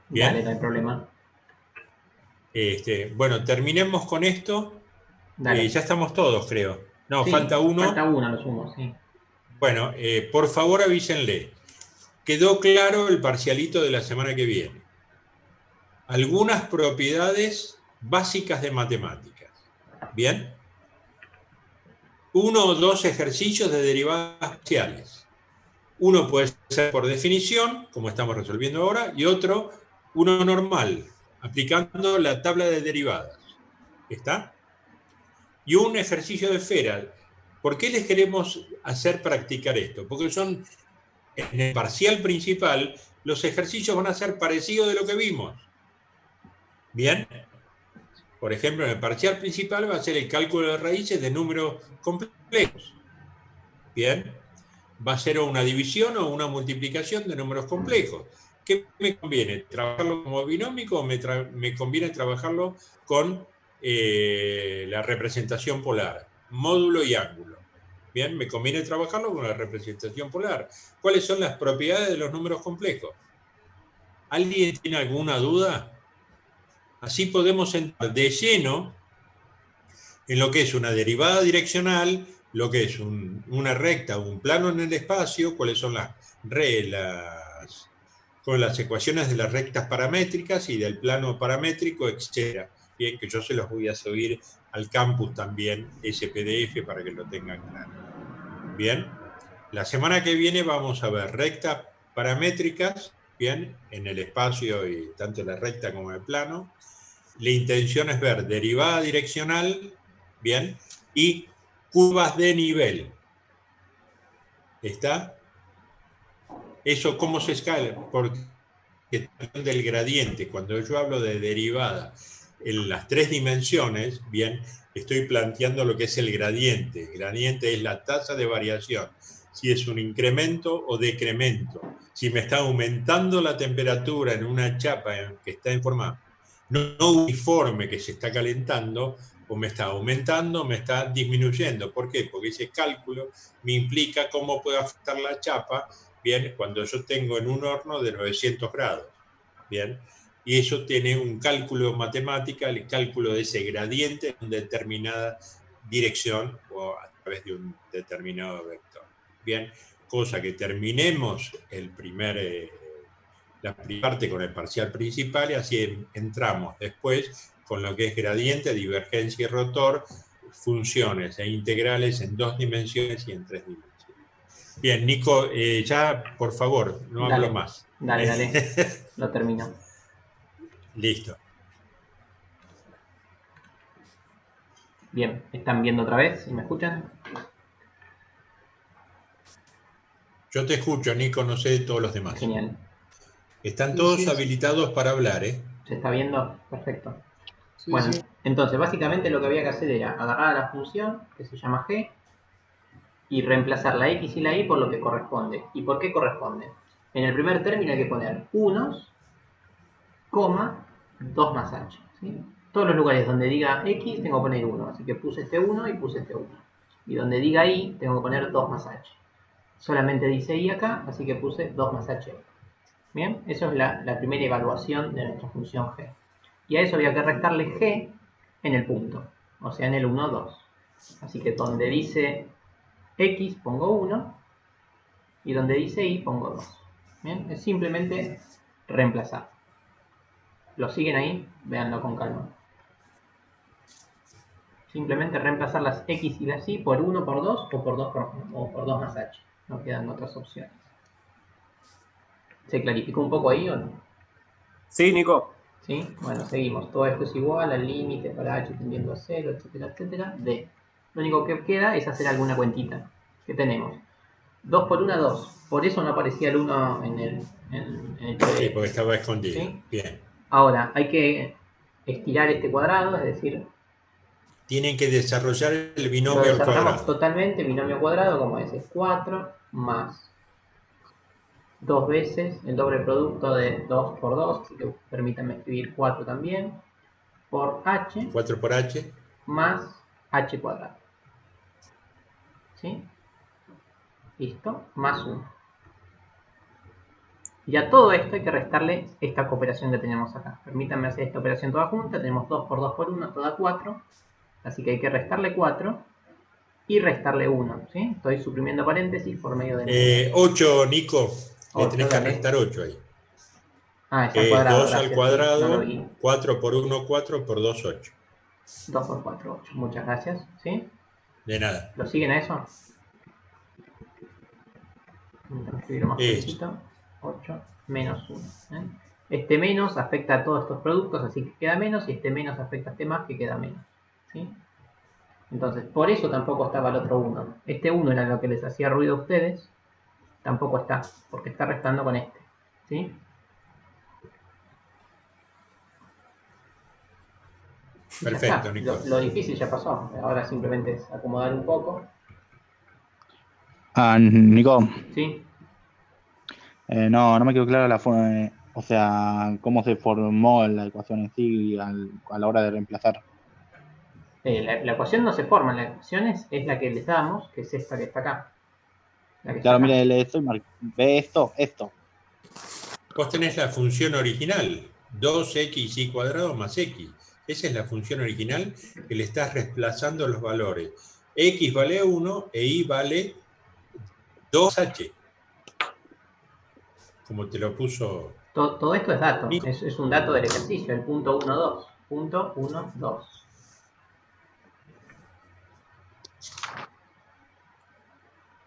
¿Bien? Dale, no hay problema. Bueno, terminemos con esto. Dale. Ya estamos todos, creo. No, Sí, falta uno. Falta uno, lo sumo, sí. Bueno, por favor avísenle. Quedó claro el parcialito de la semana que viene. Algunas propiedades básicas de matemáticas. ¿Bien? 1 o 2 ejercicios de derivadas parciales. Uno puede ser por definición, como estamos resolviendo ahora, y otro, uno normal, aplicando la tabla de derivadas. ¿Está? Y un ejercicio de esfera. ¿Por qué les queremos hacer practicar esto? Porque son, en el parcial principal, los ejercicios van a ser parecidos de lo que vimos. ¿Bien? Por ejemplo, en el parcial principal va a ser el cálculo de raíces de números complejos. ¿Bien? Va a ser una división o una multiplicación de números complejos. ¿Qué me conviene? ¿Trabajarlo como binómico o me conviene trabajarlo con la representación polar? Módulo y ángulo. Bien, me conviene trabajarlo con la representación polar. ¿Cuáles son las propiedades de los números complejos? ¿Alguien tiene alguna duda? Así podemos entrar de lleno en lo que es una derivada direccional, lo que es una recta, un plano en el espacio, cuáles son con las ecuaciones de las rectas paramétricas y del plano paramétrico, etc. Bien, que yo se los voy a subir al campus también, ese PDF, para que lo tengan claro. Bien, la semana que viene vamos a ver rectas paramétricas, bien, en el espacio y tanto en la recta como en el plano. La intención es ver derivada direccional, bien, y curvas de nivel. ¿Está? Eso, ¿cómo se escala? Porque del gradiente, cuando yo hablo de derivada en las 3 dimensiones, bien, estoy planteando lo que es el gradiente. El gradiente es la tasa de variación, si es un incremento o decremento. Si me está aumentando la temperatura en una chapa que está en forma no uniforme, que se está calentando, o me está aumentando o me está disminuyendo. ¿Por qué? Porque ese cálculo me implica cómo puedo afectar la chapa, bien, cuando yo tengo en un horno de 900 grados, bien, y eso tiene un cálculo matemático, el cálculo de ese gradiente en determinada dirección o a través de un determinado vector. Bien, cosa que terminemos la primera parte con el parcial principal y así entramos después con lo que es gradiente, divergencia y rotor, funciones e integrales en 2 dimensiones y en 3 dimensiones. Bien, Nico, ya por favor, no Dale, hablo más. Dale, lo termino. Listo. Bien, ¿están viendo otra vez? ¿Y me escuchan? Yo te escucho, Nico, no sé de todos los demás. Genial. Están Sí, todos sí, sí. habilitados para hablar, ¿eh? ¿Se está viendo? Perfecto. Sí, Bueno, sí. entonces básicamente lo que había que hacer era agarrar a la función que se llama g y reemplazar la x y la y por lo que corresponde. ¿Y por qué corresponde? En el primer término hay que poner unos, coma, 2 más h. ¿Sí? Todos los lugares donde diga x tengo que poner 1, así que puse este 1 y puse este 1. Y donde diga y tengo que poner 2 más h. Solamente dice y acá, así que puse 2 más h. Bien, eso es la primera evaluación de nuestra función g. Y a eso había que restarle g en el punto, o sea en el 1, 2. Así que donde dice x pongo 1 y donde dice y pongo 2. Bien, es simplemente reemplazar. ¿Lo siguen ahí? Véanlo con calma. Simplemente reemplazar las x y las y por 1 por 2 o por 2 más h. No quedan otras opciones. ¿Se clarificó un poco ahí o no? Sí, Nico. ¿Sí? Bueno, seguimos. Todo esto es igual al límite para h tendiendo a 0, etcétera, etcétera, de. Lo único que queda es hacer alguna cuentita. ¿Qué tenemos? 2 por 1, 2. Por eso no aparecía el 1 en el PDF. Sí, porque estaba escondido. ¿Sí? Bien. Ahora, hay que estirar este cuadrado, es decir, Tienen que desarrollar el lo binomio al desarrollamos cuadrado. totalmente, binomio cuadrado, como es 4 más 2 veces el doble producto de 2 por 2, así que permítanme escribir 4 también, por h 4 por h. más h cuadrado. ¿Sí? Listo, más 1. Y a todo esto hay que restarle esta operación que tenemos acá. Permítanme hacer esta operación toda junta. Tenemos 2 por 2 por 1, toda 4. Así que hay que restarle 4 y restarle 1. ¿Sí? Estoy suprimiendo paréntesis por medio de 8, Nico. Le 8, tenés que dale. restar 8 ahí. Ah, es al cuadrado, 2 al gracias. Sí, no cuadrado, lo vi. 4 por 1, 4 por 2, 8. 2 por 4, 8. Muchas gracias. ¿Sí? De nada. ¿Lo siguen a eso? Escribirlo más Eso. cortito. 8 menos 1. ¿eh? Este menos afecta a todos estos productos, así que queda menos, y este menos afecta a este más, que queda menos. ¿Sí? Entonces, por eso tampoco estaba el otro 1. Este 1 era lo que les hacía ruido a ustedes. Tampoco está, porque está restando con este. ¿Sí? Y ya Perfecto, está. Nico. Lo difícil ya pasó. Ahora simplemente es acomodar un poco. Nico, ¿Sí? no me quedó clara la forma, o sea, cómo se formó la ecuación en sí a la hora de reemplazar. La ecuación no se forma, la ecuación es la que les damos, que es esta que está acá. La que está Claro, acá. mire, ve esto. Vos tenés la función original, 2xy cuadrado más x. Esa es la función original que le estás reemplazando los valores. X vale 1 e y vale 2h. Como te lo puso. Todo esto es dato, Nico. es un dato del ejercicio, el punto 1, 2. Punto 1, 2.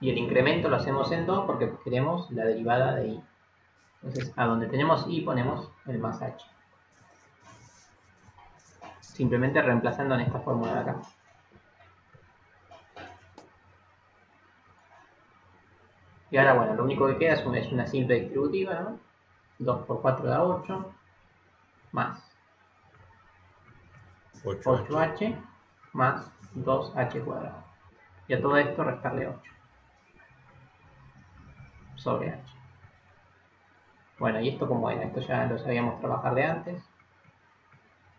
Y el incremento lo hacemos en 2 porque queremos la derivada de y. Entonces, a donde tenemos y ponemos el más h. Simplemente reemplazando en esta fórmula de acá. Y ahora, bueno, lo único que queda es una simple distributiva, ¿no? 2 por 4 da 8, más 8h. 8h más 2h cuadrado. Y a todo esto restarle 8 sobre h. Bueno, ¿y esto cómo era? Esto ya lo sabíamos trabajar de antes.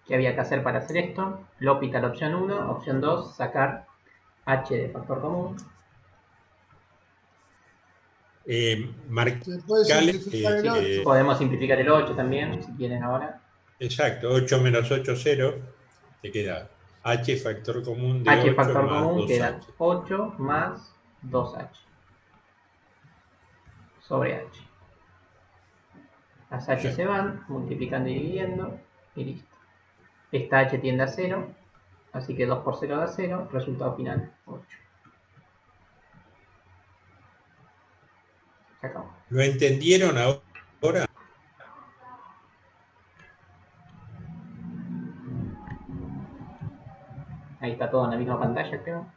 ¿Qué había que hacer para hacer esto? L'Hopital opción 1, opción 2, sacar h de factor común. Se puede Marcale, simplificar el 8. Podemos simplificar el 8 también, si quieren ahora. exacto, 8 menos 8, 0, te queda h factor común de H 8 factor más común 2h. queda 8 más 2h sobre h. Las h se van, multiplicando y dividiendo, y listo. Esta h tiende a 0, así que 2 por 0 da 0, resultado final 8. Se acabó. ¿Lo entendieron ahora? Ahí está todo en la misma pantalla, creo.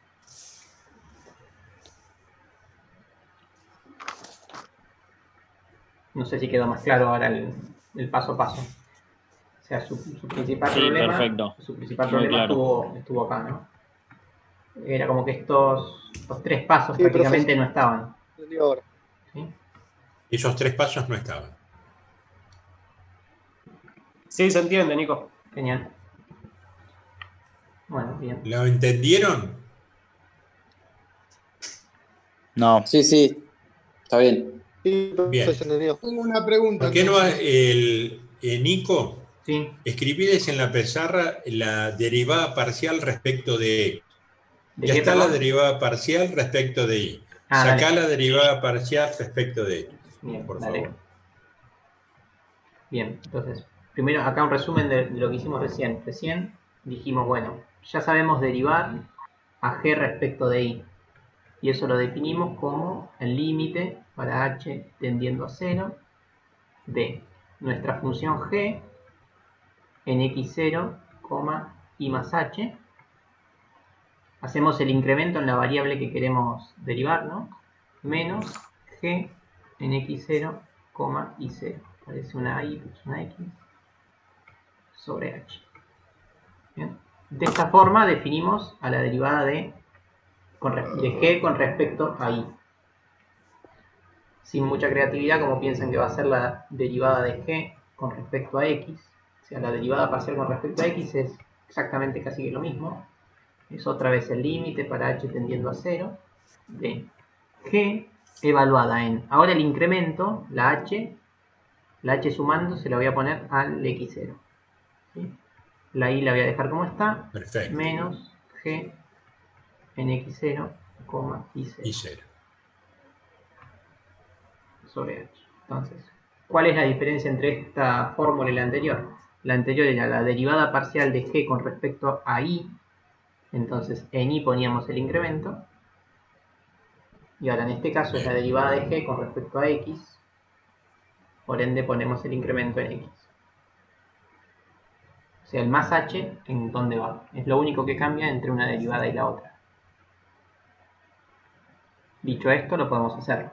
No sé si quedó más claro ahora el paso a paso. O sea, su principal Sí, problema, perfecto. su principal Muy problema claro. estuvo acá, ¿no? Era como que estos 3 pasos Sí, prácticamente profe. no estaban. Entendió ahora. ¿Sí? Esos 3 pasos no estaban. Sí, se entiende, Nico. Genial. Bueno, bien. ¿Lo entendieron? No. Sí, sí, está bien. Sí, profe, Bien. se entendió. Tengo una pregunta. ¿Por qué no entonces. Nico? Sí. Escribiles en la pizarra la derivada parcial respecto de x. ¿De Ya qué, está la perdón? derivada parcial respecto de y. Ah, Sacá dale. la derivada parcial respecto de x, Bien, por dale. favor. Bien, entonces, primero acá un resumen de lo que hicimos recién. Recién dijimos, bueno, ya sabemos derivar a g respecto de y. Y eso lo definimos como el límite para h tendiendo a 0 de nuestra función g en x0, y más h. Hacemos el incremento en la variable que queremos derivar, ¿no? Menos g en x0, y 0. Parece una y plus una x sobre h. ¿Bien? De esta forma definimos a la derivada de g con respecto a y. Sin mucha creatividad, como piensan que va a ser la derivada de g con respecto a x. O sea, la derivada parcial con respecto a x es exactamente casi que lo mismo. Es otra vez el límite para h tendiendo a 0 de g evaluada en, ahora el incremento, la h sumando se la voy a poner al x0. ¿Sí? La y la voy a dejar como está, Perfecto. menos g en x0, y 0 Y 0. sobre h. Entonces, ¿cuál es la diferencia entre esta fórmula y la anterior? La anterior era la derivada parcial de g con respecto a y, entonces en y poníamos el incremento, y ahora en este caso es la derivada de g con respecto a x, por ende ponemos el incremento en x. O sea, el más h, ¿en dónde va? Es lo único que cambia entre una derivada y la otra. Dicho esto, lo podemos hacer.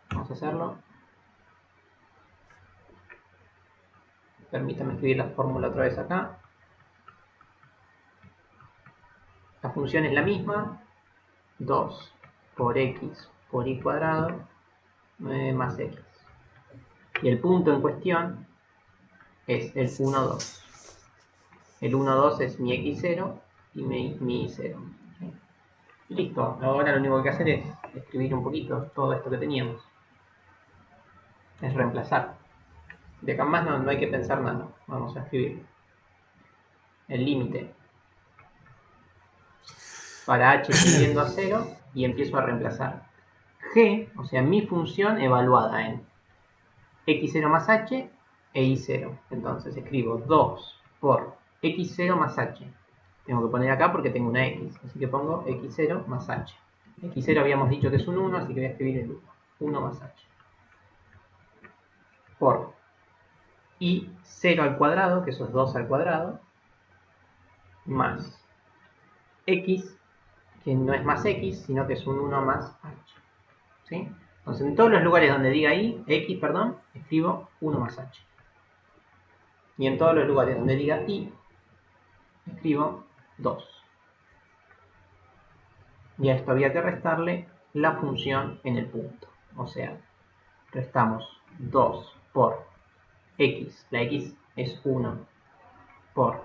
Vamos a hacerlo. Permítame escribir la fórmula otra vez acá. La función es la misma. 2 por x por y cuadrado más x. Y el punto en cuestión es el 1, 2. El 1, 2 es mi x0 y mi y0. Listo, ahora lo único que hay que hacer es escribir un poquito todo esto que teníamos. Es reemplazar. De acá en más no hay que pensar nada. Vamos a escribir el límite para h tendiendo a 0 y empiezo a reemplazar. G, o sea, mi función evaluada en x0 más h e y0. Entonces escribo 2 por x0 más h. Tengo que poner acá porque tengo una x, así que pongo x0 más h. x0 habíamos dicho que es un 1, así que voy a escribir el 1. 1 más h. Por y0 al cuadrado, que eso es 2 al cuadrado, más x, que no es más x, sino que es un 1 más h. ¿Sí? Entonces, en todos los lugares donde diga x, escribo 1 más h. Y en todos los lugares donde diga y, escribo 2. Y a esto había que restarle la función en el punto. O sea, restamos 2 por x. La x es 1 por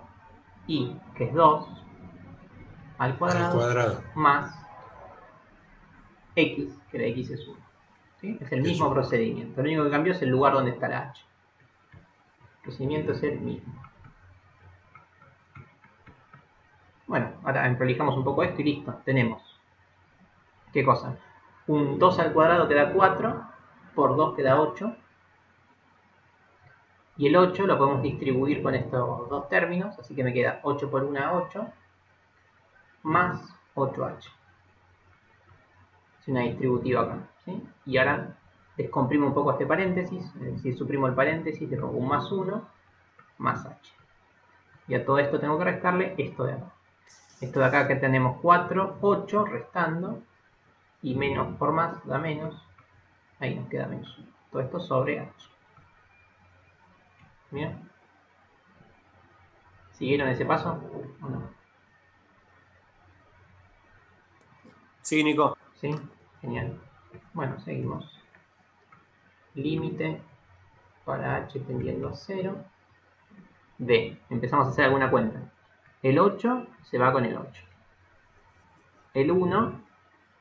i, que es 2, al Al cuadrado, cuadrado. más x, que la x es 1. ¿Sí? Es el mismo Eso. procedimiento. Lo único que cambió es el lugar donde está la h. El procedimiento es el mismo. Bueno, ahora emprolijamos un poco esto y listo. Tenemos, ¿qué cosa? Un 2 al cuadrado que da 4, por 2 que da 8. Y el 8 lo podemos distribuir con estos dos términos, así que me queda 8 por 1, 8, más 8h. Es una distributiva acá, ¿sí? Y ahora descomprimo un poco este paréntesis, es decir, suprimo el paréntesis, le pongo un más 1, más h. Y a todo esto tengo que restarle esto de acá. Esto de acá que tenemos 4, 8, restando, y menos por más da menos, ahí nos queda menos 1. Todo esto sobre h. ¿Bien? ¿Siguieron ese paso o no? Sí, Nico. ¿Sí? Genial. Bueno, seguimos. Límite para h tendiendo a 0. B. Empezamos a hacer alguna cuenta. El 8 se va con el 8. El 1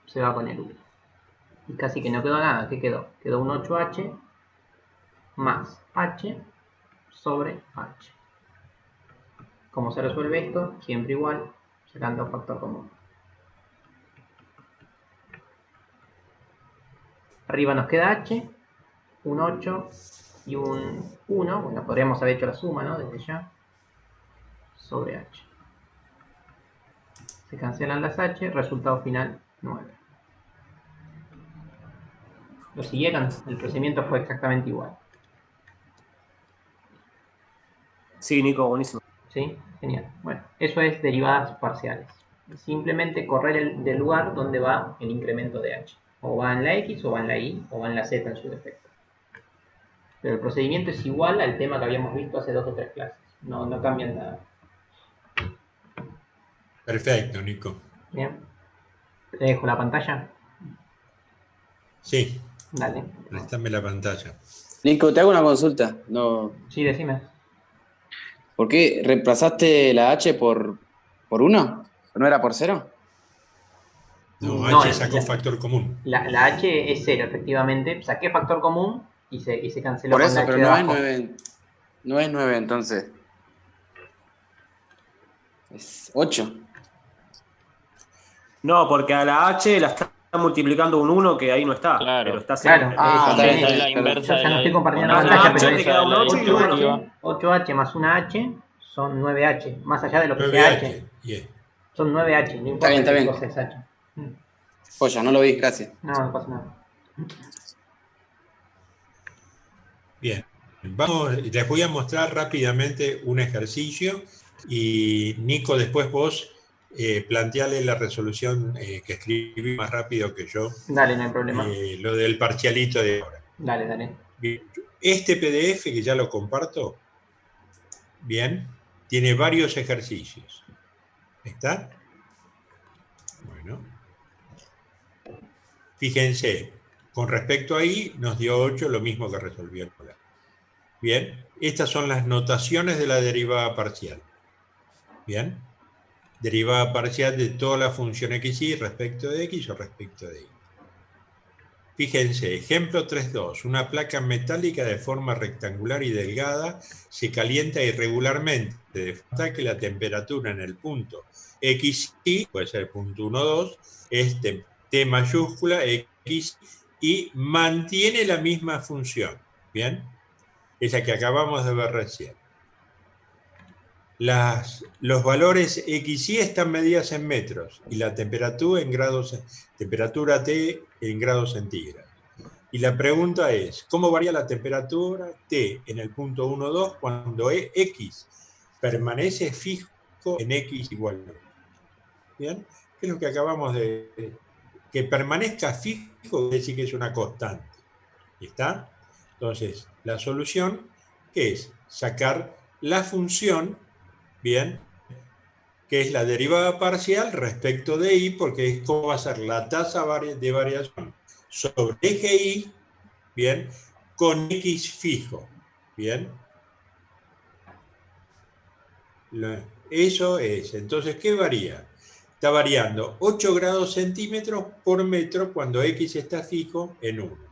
se va con el 1. Y casi que no quedó nada. ¿Qué quedó? Quedó un 8h más h sobre h. ¿Cómo se resuelve esto? Siempre igual, sacando factor común. Arriba nos queda h, un 8 y un 1. Bueno, podríamos haber hecho la suma, ¿no? Desde ya. Sobre h. Se cancelan las h, resultado final 9. ¿Lo siguieron? El procedimiento fue exactamente igual. Sí, Nico, buenísimo. ¿Sí? Genial. Bueno, eso es derivadas parciales. Simplemente correr del lugar donde va el incremento de h. O va en la x, o va en la y, o va en la z en su defecto. Pero el procedimiento es igual al tema que habíamos visto hace 2 o 3 clases. No cambian nada. Perfecto, Nico. Bien. ¿Te dejo la pantalla? Sí, Dale. préstame la pantalla. Nico, te hago una consulta. No, Sí, decime. ¿por qué reemplazaste la H por 1? ¿No era por 0? No, No, H sacó factor común. La h es 0, efectivamente. Saqué factor común y se canceló Por con eso, la h pero de no es abajo. 9. No es 9 entonces. Es 8. No, porque a la H la está multiplicando un 1 que ahí no está. Claro. Pero está Claro, Ah, Cuando está está bien, en la está bien. inversa Yo de ya no estoy compartiendo Cuando la la pantalla, H pero te es queda un 8 y un 1. 8h más una h son 9h. Más allá de lo que sea 9H. h, Bien. son 9h. No importa bien, está qué bien. cosa es h. Joya, no lo vi, gracias. No pasa nada. Bien. Les voy a mostrar rápidamente un ejercicio y Nico, después vos planteale la resolución que escribí más rápido que yo, Dale, no hay problema. lo del parcialito de ahora. Dale. Bien. Este PDF que ya lo comparto, bien, tiene varios ejercicios. ¿Está? Bueno. Fíjense, con respecto a I nos dio 8, lo mismo que resolvió el polar. Bien, estas son las notaciones de la derivada parcial. Bien, derivada parcial de toda la función xy respecto de x o respecto de y. Fíjense, ejemplo 3.2. Una placa metálica de forma rectangular y delgada se calienta irregularmente, de forma que la temperatura en el punto xy, puede ser el punto 1, 2, es T mayúscula x y mantiene la misma función. Bien, esa que acabamos de ver recién. Los valores x y están medidas en metros y la temperatura en grados, temperatura T en grados centígrados. Y la pregunta es, ¿cómo varía la temperatura T en el punto 1, 2 cuando x permanece fijo en x igual a 1? ¿Bien? ¿Qué es lo que acabamos de... Que permanezca fijo quiere decir que es una constante. ¿Está? Entonces, la solución, ¿qué es? Sacar la función, ¿bien? Que es la derivada parcial respecto de y, porque es cómo va a ser la tasa de variación sobre eje y, ¿bien? Con x fijo, ¿bien? Eso es. Entonces, ¿qué varía? Está variando 8 grados centímetros por metro cuando X está fijo en 1.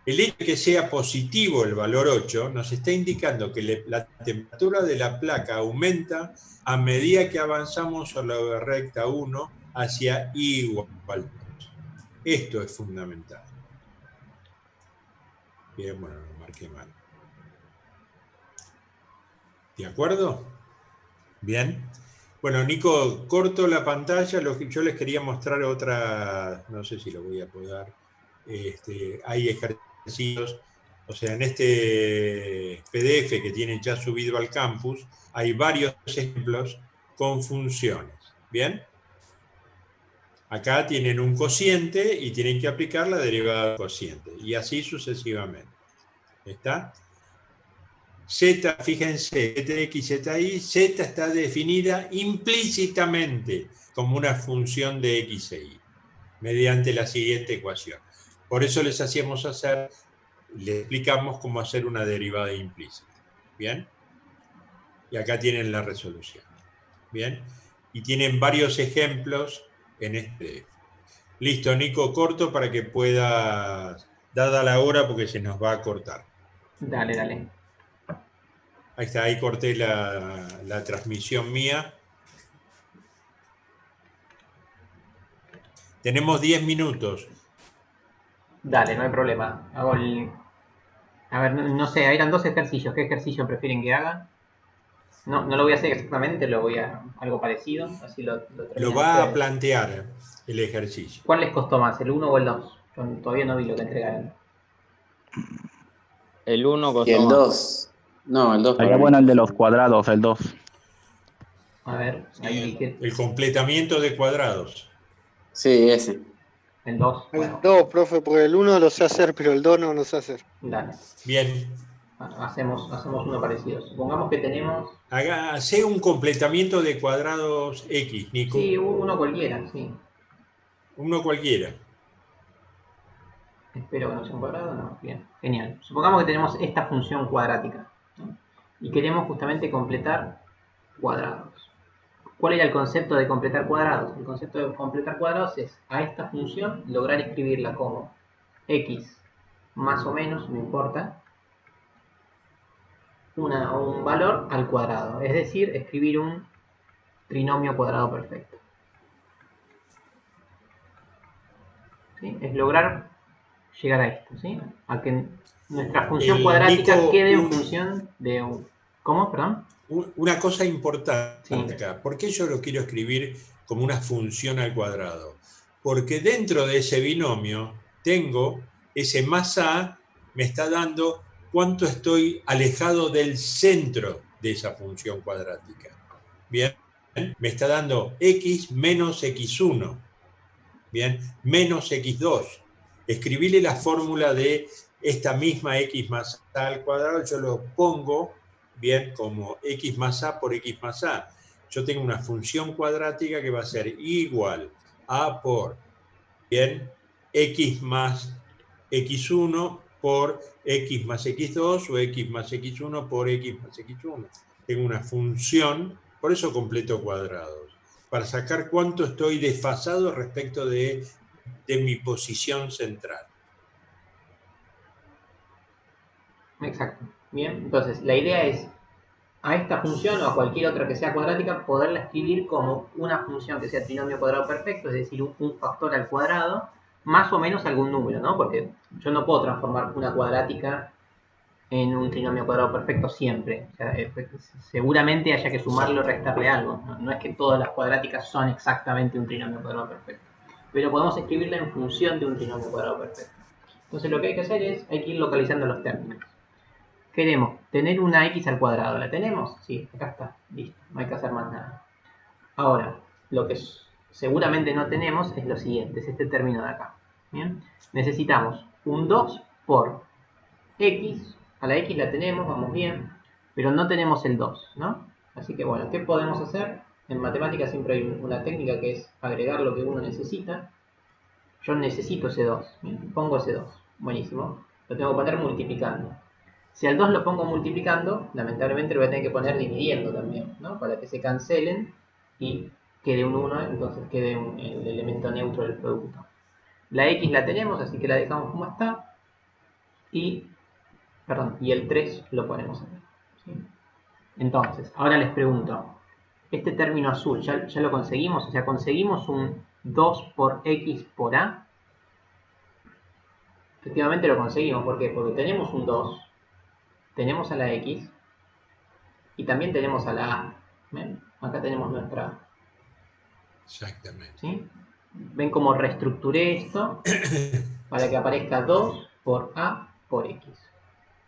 El hecho de que sea positivo el valor 8 nos está indicando que la temperatura de la placa aumenta a medida que avanzamos sobre la recta 1 hacia I igual 2. Esto es fundamental. Bien, bueno, lo marqué mal. ¿De acuerdo? Bien. Bueno, Nico, corto la pantalla. Yo les quería mostrar otra, no sé si lo voy a poder. Hay ejercicios, o sea, en este PDF que tienen ya subido al campus, hay varios ejemplos con funciones. ¿Bien? Acá tienen un cociente y tienen que aplicar la derivada del cociente, y así sucesivamente. ¿Está? Z, fíjense, Zx, Zi, Z está definida implícitamente como una función de X e Y, mediante la siguiente ecuación. Por eso les explicamos cómo hacer una derivada implícita. ¿Bien? Y acá tienen la resolución. ¿Bien? Y tienen varios ejemplos en este. Listo, Nico, corto para que puedas, dada la hora, porque se nos va a cortar. Dale, dale. Ahí está, ahí corté la transmisión mía. Tenemos 10 minutos. Dale, no hay problema. A ver, no sé, eran 2 ejercicios. ¿Qué ejercicio prefieren que haga? No lo voy a hacer exactamente, lo voy a algo parecido, así lo Lo terminan va a ustedes. plantear el ejercicio. ¿Cuál les costó más, el 1 o el 2? Yo todavía no vi lo que entregaron. El 1 Y costó el más. 2. No, el 2 Estaría para mí. bueno el de los cuadrados, el 2. A ver, ahí dije El completamiento de cuadrados. Sí, ese. el 2. El Bueno, 2, profe, porque el 1 lo sé hacer, pero el 2 no lo sé hacer. dale. Bien. Hacemos uno parecido. Supongamos que tenemos... Hace un completamiento de cuadrados X, Nico. Sí, uno cualquiera, sí. Uno cualquiera. Espero que no sea un cuadrado, no. Bien, genial. Supongamos que tenemos esta función cuadrática, ¿no? Y queremos justamente completar cuadrados. ¿Cuál era el concepto de completar cuadrados? El concepto de completar cuadrados es a esta función lograr escribirla como x más o menos, no importa, un valor al cuadrado. Es decir, escribir un trinomio cuadrado perfecto. ¿Sí? Es lograr llegar a esto, ¿sí? A que nuestra función cuadrática Nico, quede en función de un... ¿Cómo? Perdón. Una cosa importante Sí. acá. ¿Por qué yo lo quiero escribir como una función al cuadrado? Porque dentro de ese binomio tengo ese más a, me está dando cuánto estoy alejado del centro de esa función cuadrática. Bien, me está dando x menos x1. Bien, menos x2. Escribirle la fórmula de esta misma x más a al cuadrado, yo lo pongo, bien, como x más a por x más a. Yo tengo una función cuadrática que va a ser igual a por, bien, x más x1 por x más x2 o x más x1 por x más x1. Tengo una función, por eso completo cuadrados, para sacar cuánto estoy desfasado respecto de mi posición central. Exacto. Bien, entonces la idea es a esta función o a cualquier otra que sea cuadrática poderla escribir como una función que sea trinomio cuadrado perfecto, es decir, un factor al cuadrado, más o menos algún número, ¿no? Porque yo no puedo transformar una cuadrática en un trinomio cuadrado perfecto siempre. O sea, seguramente haya que sumarle o restarle algo. No es que todas las cuadráticas son exactamente un trinomio cuadrado perfecto. Pero podemos escribirla en función de un trinomio cuadrado perfecto. Entonces lo que hay que hacer es, hay que ir localizando los términos. Queremos tener una x al cuadrado. ¿La tenemos? Sí, acá está. Listo. No hay que hacer más nada. Ahora, lo que seguramente no tenemos es lo siguiente. Es este término de acá. ¿Bien? Necesitamos un 2 por x. A la x la tenemos, vamos bien. Pero no tenemos el 2, ¿no? Así que bueno, ¿qué podemos hacer? En matemáticas siempre hay una técnica que es agregar lo que uno necesita. Yo necesito ese 2. ¿Bien? Pongo ese 2. Buenísimo. Lo tengo que poner multiplicando. Si al 2 lo pongo multiplicando, lamentablemente lo voy a tener que poner dividiendo también, ¿no? Para que se cancelen y quede un 1, entonces quede el elemento neutro del producto. La x la tenemos, así que la dejamos como está. Y el 3 lo ponemos aquí, ¿sí? Entonces, ahora les pregunto, este término azul, ¿ya lo conseguimos? O sea, ¿conseguimos un 2 por x por a? Efectivamente lo conseguimos. ¿Por qué? Porque tenemos un 2, tenemos a la x y también tenemos a la a. ¿Ven? Acá tenemos nuestra a. Exactamente. ¿Sí? ¿Ven cómo reestructuré esto para que aparezca 2 por a por x?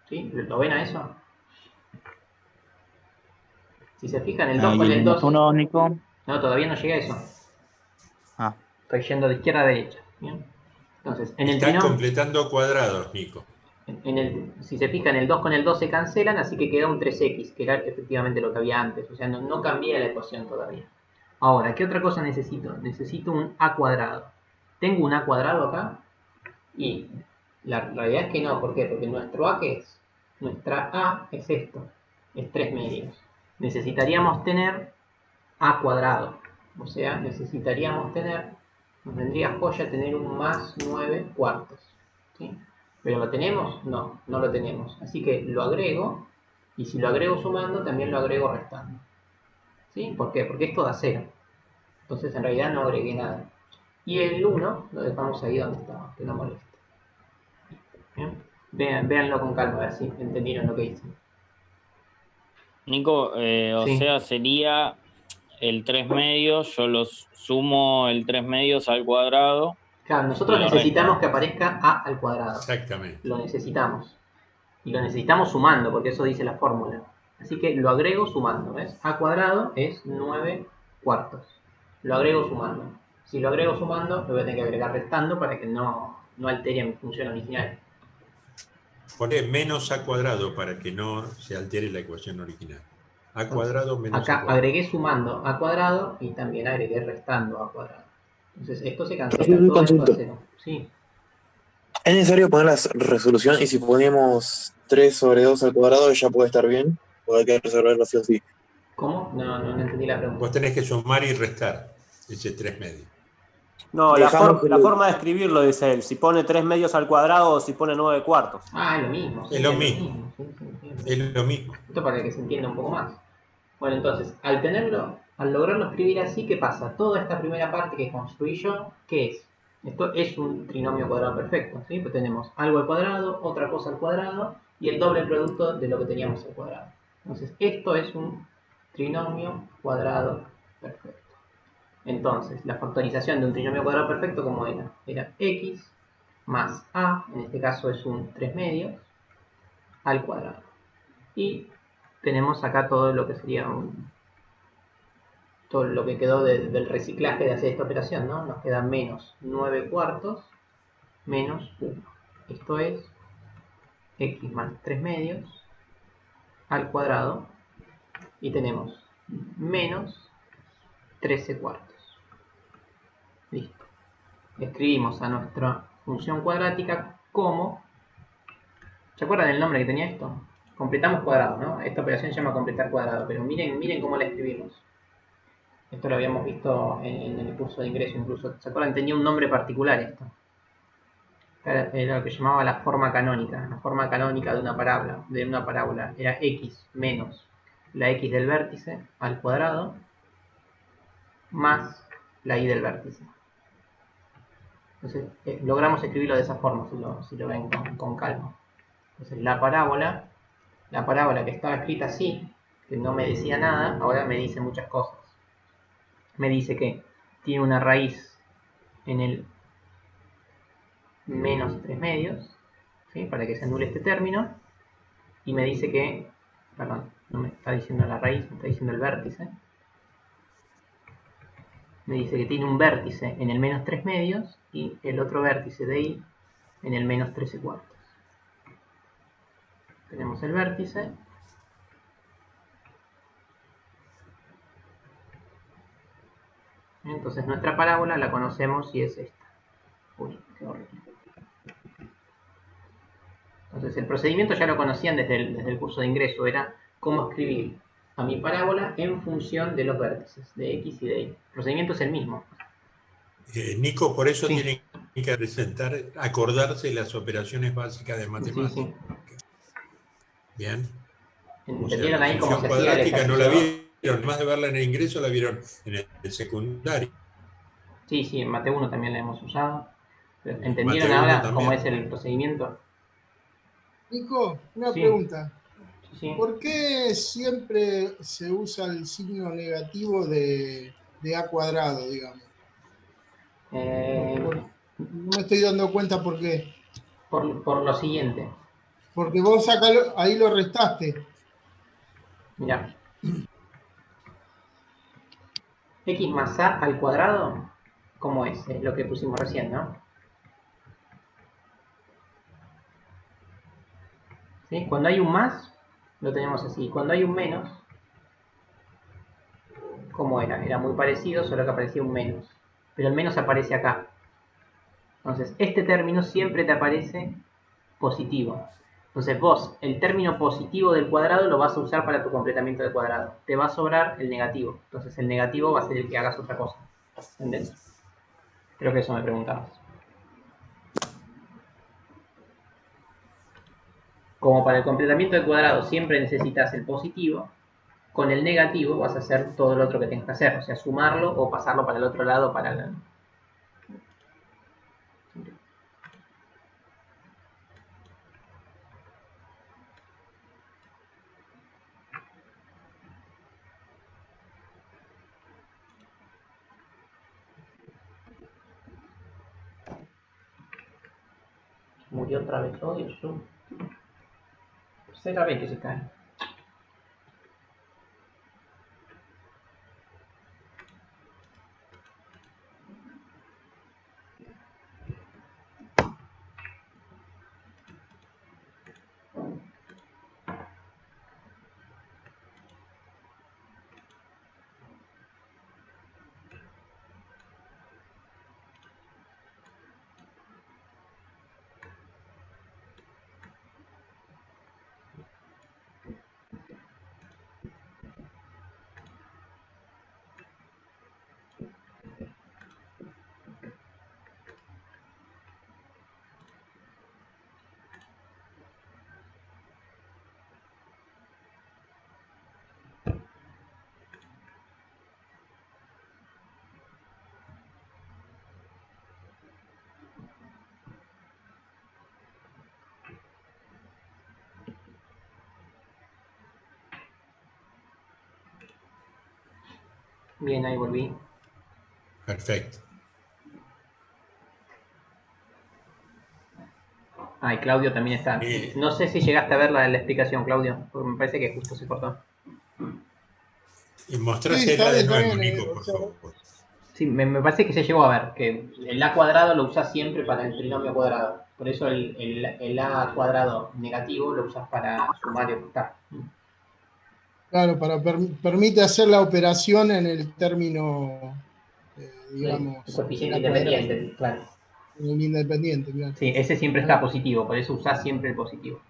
¿Sí? ¿Lo ven a eso? Si se fijan, el 2 Y con el el menos 2... 1, Nico. No, todavía no llegué a eso. Ah, Estoy yendo de izquierda a derecha. ¿Bien? Entonces, en el Estás trinomio... completando cuadrados, Nico. Si se fijan, el 2 con el 2 se cancelan, así que queda un 3x, que era efectivamente lo que había antes. O sea, no cambié la ecuación todavía. Ahora, ¿qué otra cosa necesito? Necesito un a cuadrado. ¿Tengo un a cuadrado acá? Y la realidad es que no. ¿Por qué? Porque nuestro a, ¿qué es? Nuestra a es esto. Es 3 medios. Necesitaríamos tener a cuadrado. O sea, necesitaríamos tener, nos vendría joya tener un más 9 cuartos. ¿Sí? ¿Pero lo tenemos? No, no lo tenemos. Así que lo agrego, y si lo agrego sumando, también lo agrego restando. ¿Sí? ¿Por qué? Porque esto da 0. Entonces en realidad no agregué nada. Y el 1 lo dejamos ahí donde estaba, que no moleste. ¿Bien? Véanlo con calma, a ver si entendieron lo que hice. Nico, o Sí. sea, sería el 3 medios, yo los sumo el 3 medios al cuadrado. Claro, nosotros Y lo necesitamos resto. que aparezca a al cuadrado. Exactamente. Lo necesitamos. Y lo necesitamos sumando, porque eso dice la fórmula. Así que lo agrego sumando, ¿ves? A cuadrado es 9 cuartos. Lo agrego sumando. Si lo agrego sumando, lo voy a tener que agregar restando para que no altere mi función original. Pone menos a cuadrado para que no se altere la ecuación original. A cuadrado menos Acá a cuadrado. agregué sumando a cuadrado y también agregué restando a cuadrado. Entonces esto se cancela, Profe, un todo esto a consulto. 0. Sí. ¿Es necesario poner la resolución y si ponemos 3 sobre 2 al cuadrado ya puede estar bien? ¿O hay que resolverlo así o sí? ¿Cómo? No entendí la pregunta. Vos tenés que sumar y restar ese 3 medios. No, Dejamos la forma de escribirlo, dice él. Si pone 3 medios al cuadrado o si pone 9 cuartos. Ah, es lo mismo. Sí, Es lo mismo. Sí, entiendo. Es lo mismo. Esto para que se entienda un poco más. Bueno, entonces, al lograrlo escribir así, ¿qué pasa? Toda esta primera parte que construí yo, ¿qué es? Esto es un trinomio cuadrado perfecto, ¿sí? Pues tenemos algo al cuadrado, otra cosa al cuadrado y el doble producto de lo que teníamos al cuadrado. Entonces, esto es un trinomio cuadrado perfecto. Entonces, la factorización de un trinomio cuadrado perfecto, ¿cómo era? Era x más a, en este caso es un 3 medios, al cuadrado. Y tenemos acá todo lo que sería todo lo que quedó del reciclaje de hacer esta operación, ¿no? Nos queda menos 9 cuartos menos 1. Esto es x más 3 medios al cuadrado y tenemos menos 13 cuartos. Listo. Escribimos a nuestra función cuadrática como... ¿Se acuerdan del nombre que tenía esto? Completamos cuadrado, ¿no? Esta operación se llama completar cuadrado, pero miren cómo la escribimos. Esto lo habíamos visto en el curso de ingreso incluso. ¿Se acuerdan? Tenía un nombre particular esto. Era lo que llamaba la forma canónica. La forma canónica de una parábola. Era x menos la x del vértice al cuadrado más la y del vértice. Entonces, logramos escribirlo de esa forma, si lo ven con calma. Entonces, la parábola que estaba escrita así, que no me decía nada, ahora me dice muchas cosas. Me dice que tiene una raíz en el menos 3 medios, ¿sí? Para que se anule este término, y me dice que, perdón, no me está diciendo la raíz, me está diciendo el vértice. Me dice que tiene un vértice en el menos 3 medios y el otro vértice de ahí en el menos 13 cuartos. Tenemos el vértice. Entonces nuestra parábola la conocemos y es esta. Uy, qué horrible. Entonces, el procedimiento ya lo conocían desde el curso de ingreso, era cómo escribir a mi parábola en función de los vértices, de X y de Y. El procedimiento es el mismo. Nico, por eso Sí. tienen que presentar, acordarse las operaciones básicas de matemáticas. Sí. Bien. O sea, ¿Entendieron la ahí cómo función se hacía el cuadrática no la ejercicio? vieron, más de verla en el ingreso, la vieron en el secundario. Sí, en Mate 1 también la hemos usado. Pero, En ¿entendieron Mate 1 ahora cómo es también. el procedimiento? Nico, una Sí. pregunta. Sí. ¿Por qué siempre se usa el signo negativo de A cuadrado, digamos? No me estoy dando cuenta por qué. Por lo siguiente. Porque vos acá ahí lo restaste. Mirá. X más A al cuadrado, ¿cómo es? Es lo que pusimos recién, ¿no? ¿Sí? Cuando hay un más, lo tenemos así. Cuando hay un menos, ¿cómo era? Era muy parecido, solo que aparecía un menos. Pero el menos aparece acá. Entonces, este término siempre te aparece positivo. Entonces vos, el término positivo del cuadrado lo vas a usar para tu completamiento de cuadrado. Te va a sobrar el negativo. Entonces el negativo va a ser el que hagas otra cosa. ¿Entendés? Creo que eso me preguntabas. Como para el completamiento de cuadrado siempre necesitas el positivo, con el negativo vas a hacer todo lo otro que tengas que hacer. O sea, sumarlo o pasarlo para el otro lado para el... Murió otra vez, odio Zoom. Tercera vez que se cae. Bien, ahí volví. Perfecto. Ah, y Claudio también está. No sé si llegaste a ver la explicación, Claudio, porque me parece que justo se cortó. Y mostrásela de nuevo, Nico, por favor. Sí, me parece que se llegó a ver, que el A cuadrado lo usas siempre para el trinomio cuadrado. Por eso el A cuadrado negativo lo usas para sumar y restar. Claro, permite hacer la operación en el término, digamos, El coeficiente A cuadrado. independiente, claro. En el independiente, claro. Sí, ese siempre está positivo, por eso usás siempre el positivo.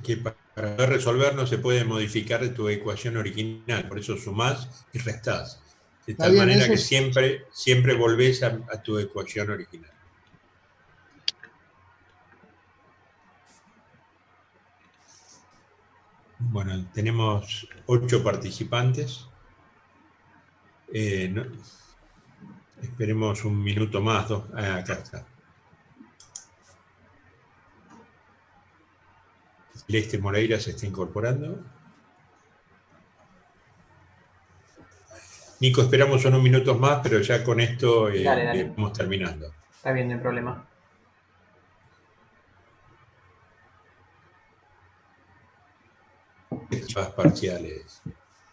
Que para poder resolver no se puede modificar tu ecuación original, por eso sumás y restás. De tal bien, manera eso que siempre volvés a tu ecuación original. Bueno, tenemos 8 participantes. Esperemos un minuto más. Acá está. Celeste Moreira se está incorporando. Nico, esperamos unos minutos más, pero ya con esto Dale. vamos terminando. Está bien, no hay problema. Parciales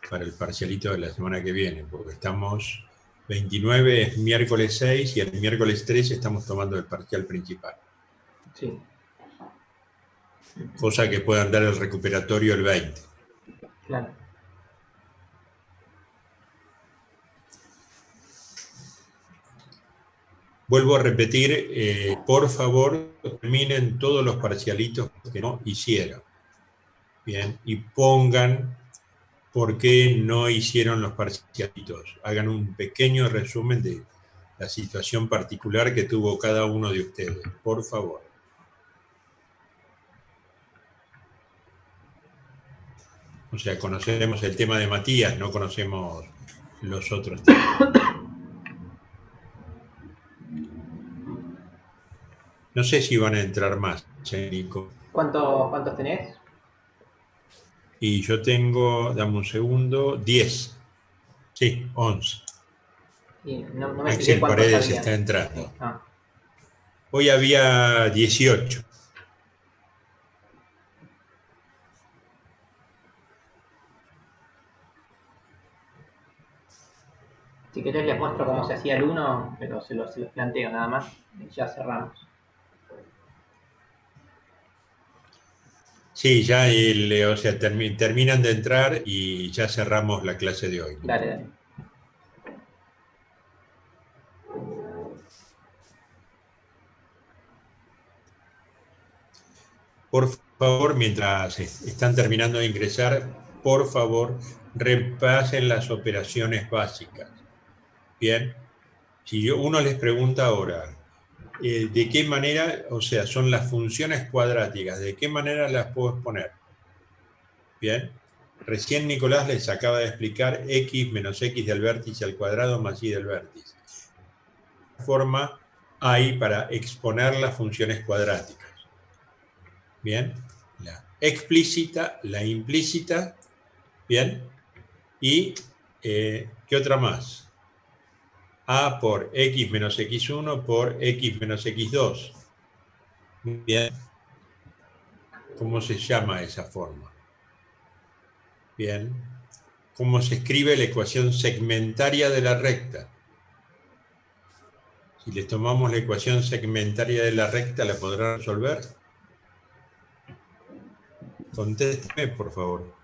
para el parcialito de la semana que viene, porque estamos 29, es miércoles 6 y el miércoles 3 estamos tomando el parcial principal. Sí. Cosa que puedan dar el recuperatorio el 20. Claro. Vuelvo a repetir, por favor, terminen todos los parcialitos que no hicieron. Bien, y pongan por qué no hicieron los parcialitos. Hagan un pequeño resumen de la situación particular que tuvo cada uno de ustedes, por favor. O sea, conocemos el tema de Matías, no conocemos los otros temas. No sé si van a entrar más, Nico. ¿Cuántos tenés? Y yo tengo, dame un segundo, 10. Sí, 11. Y no me fijé Axel cuántos Paredes había. está entrando. Ah. Hoy había 18. Si querés les muestro cómo se hacía el 1, pero se los planteo nada más y ya cerramos. Sí, ya o sea, terminan de entrar y ya cerramos la clase de hoy. Dale. Por favor, mientras están terminando de ingresar, por favor, repasen las operaciones básicas. Bien, si uno les pregunta ahora, ¿de qué manera, o sea, son las funciones cuadráticas, de qué manera las puedo exponer? Bien, recién Nicolás les acaba de explicar x menos x del vértice al cuadrado más y del vértice. ¿De qué forma hay para exponer las funciones cuadráticas? Bien, la explícita, la implícita, bien, y ¿qué otra más? A por x menos x1 por x menos x2. Bien, ¿cómo se llama esa forma? Bien, ¿cómo se escribe la ecuación segmentaria de la recta? Si les tomamos la ecuación segmentaria de la recta, ¿la podrán resolver? Contésteme, por favor.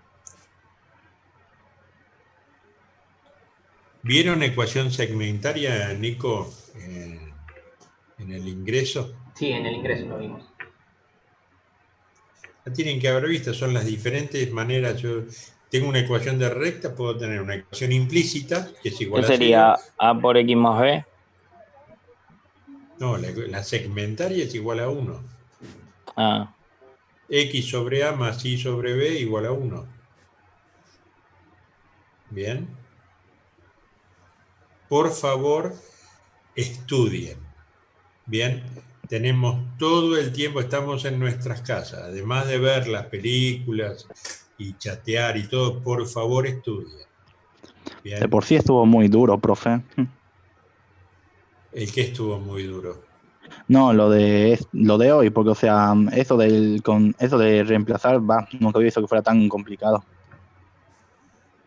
¿Vieron ecuación segmentaria, Nico, en el ingreso? Sí, en el ingreso lo vimos. La tienen que haber visto, son las diferentes maneras. Yo tengo una ecuación de recta, puedo tener una ecuación implícita, que es igual ¿Qué a sería 0. A por X más B? No, la segmentaria es igual a 1. Ah, X sobre A más Y sobre B igual a 1. Bien. Por favor, estudien. Bien. Tenemos todo el tiempo, estamos en nuestras casas. Además de ver las películas y chatear y todo, por favor, estudien. Bien. De por sí estuvo muy duro, profe. ¿El que estuvo muy duro? No, lo de hoy, porque, o sea, eso de reemplazar, nunca había visto que fuera tan complicado.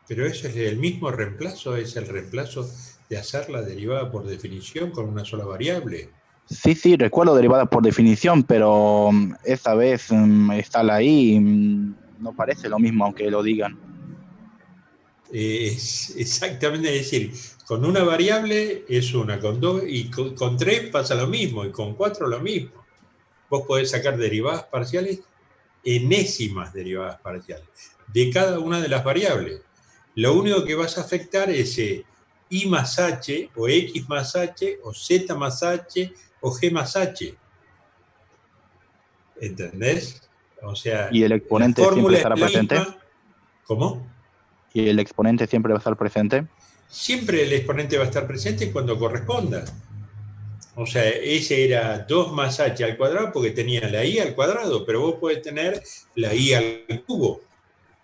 Pero eso es el mismo reemplazo, es el reemplazo de hacer la derivada por definición con una sola variable. Sí, recuerdo derivadas por definición, pero esta vez estar ahí no parece lo mismo, aunque lo digan. Es exactamente, es decir, con una variable es una, con dos, y con 3 pasa lo mismo, y con 4 lo mismo. Vos podés sacar derivadas parciales, enésimas derivadas parciales, de cada una de las variables. Lo único que vas a afectar es y más h, o x más h, o z más h, o g más h. ¿Entendés? O sea, ¿Y el exponente siempre estará presente? Misma. ¿Cómo? ¿Y el exponente siempre va a estar presente? Siempre el exponente va a estar presente cuando corresponda. O sea, ese era 2 más h al cuadrado porque tenía la i al cuadrado, pero vos podés tener la i al cubo.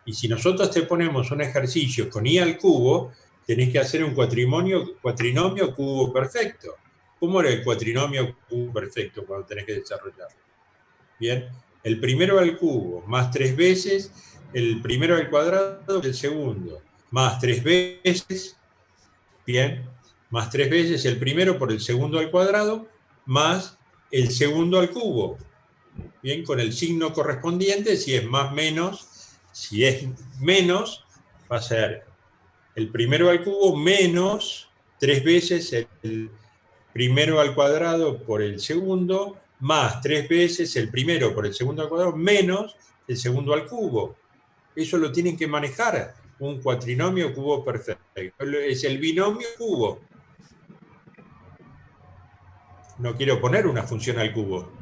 Y si nosotros te ponemos un ejercicio con i al cubo, tenés que hacer un cuatrinomio cubo perfecto. ¿Cómo era el cuatrinomio cubo perfecto cuando tenés que desarrollarlo? Bien, el primero al cubo más 3 veces el primero al cuadrado del segundo, más 3 veces, bien, más 3 veces el primero por el segundo al cuadrado, más el segundo al cubo. Bien, con el signo correspondiente, si es más menos, si es menos, va a ser el primero al cubo menos 3 veces el primero al cuadrado por el segundo, más 3 veces el primero por el segundo al cuadrado, menos el segundo al cubo. Eso lo tienen que manejar. Un cuatrinomio cubo perfecto. Es el binomio cubo. No quiero poner una función al cubo.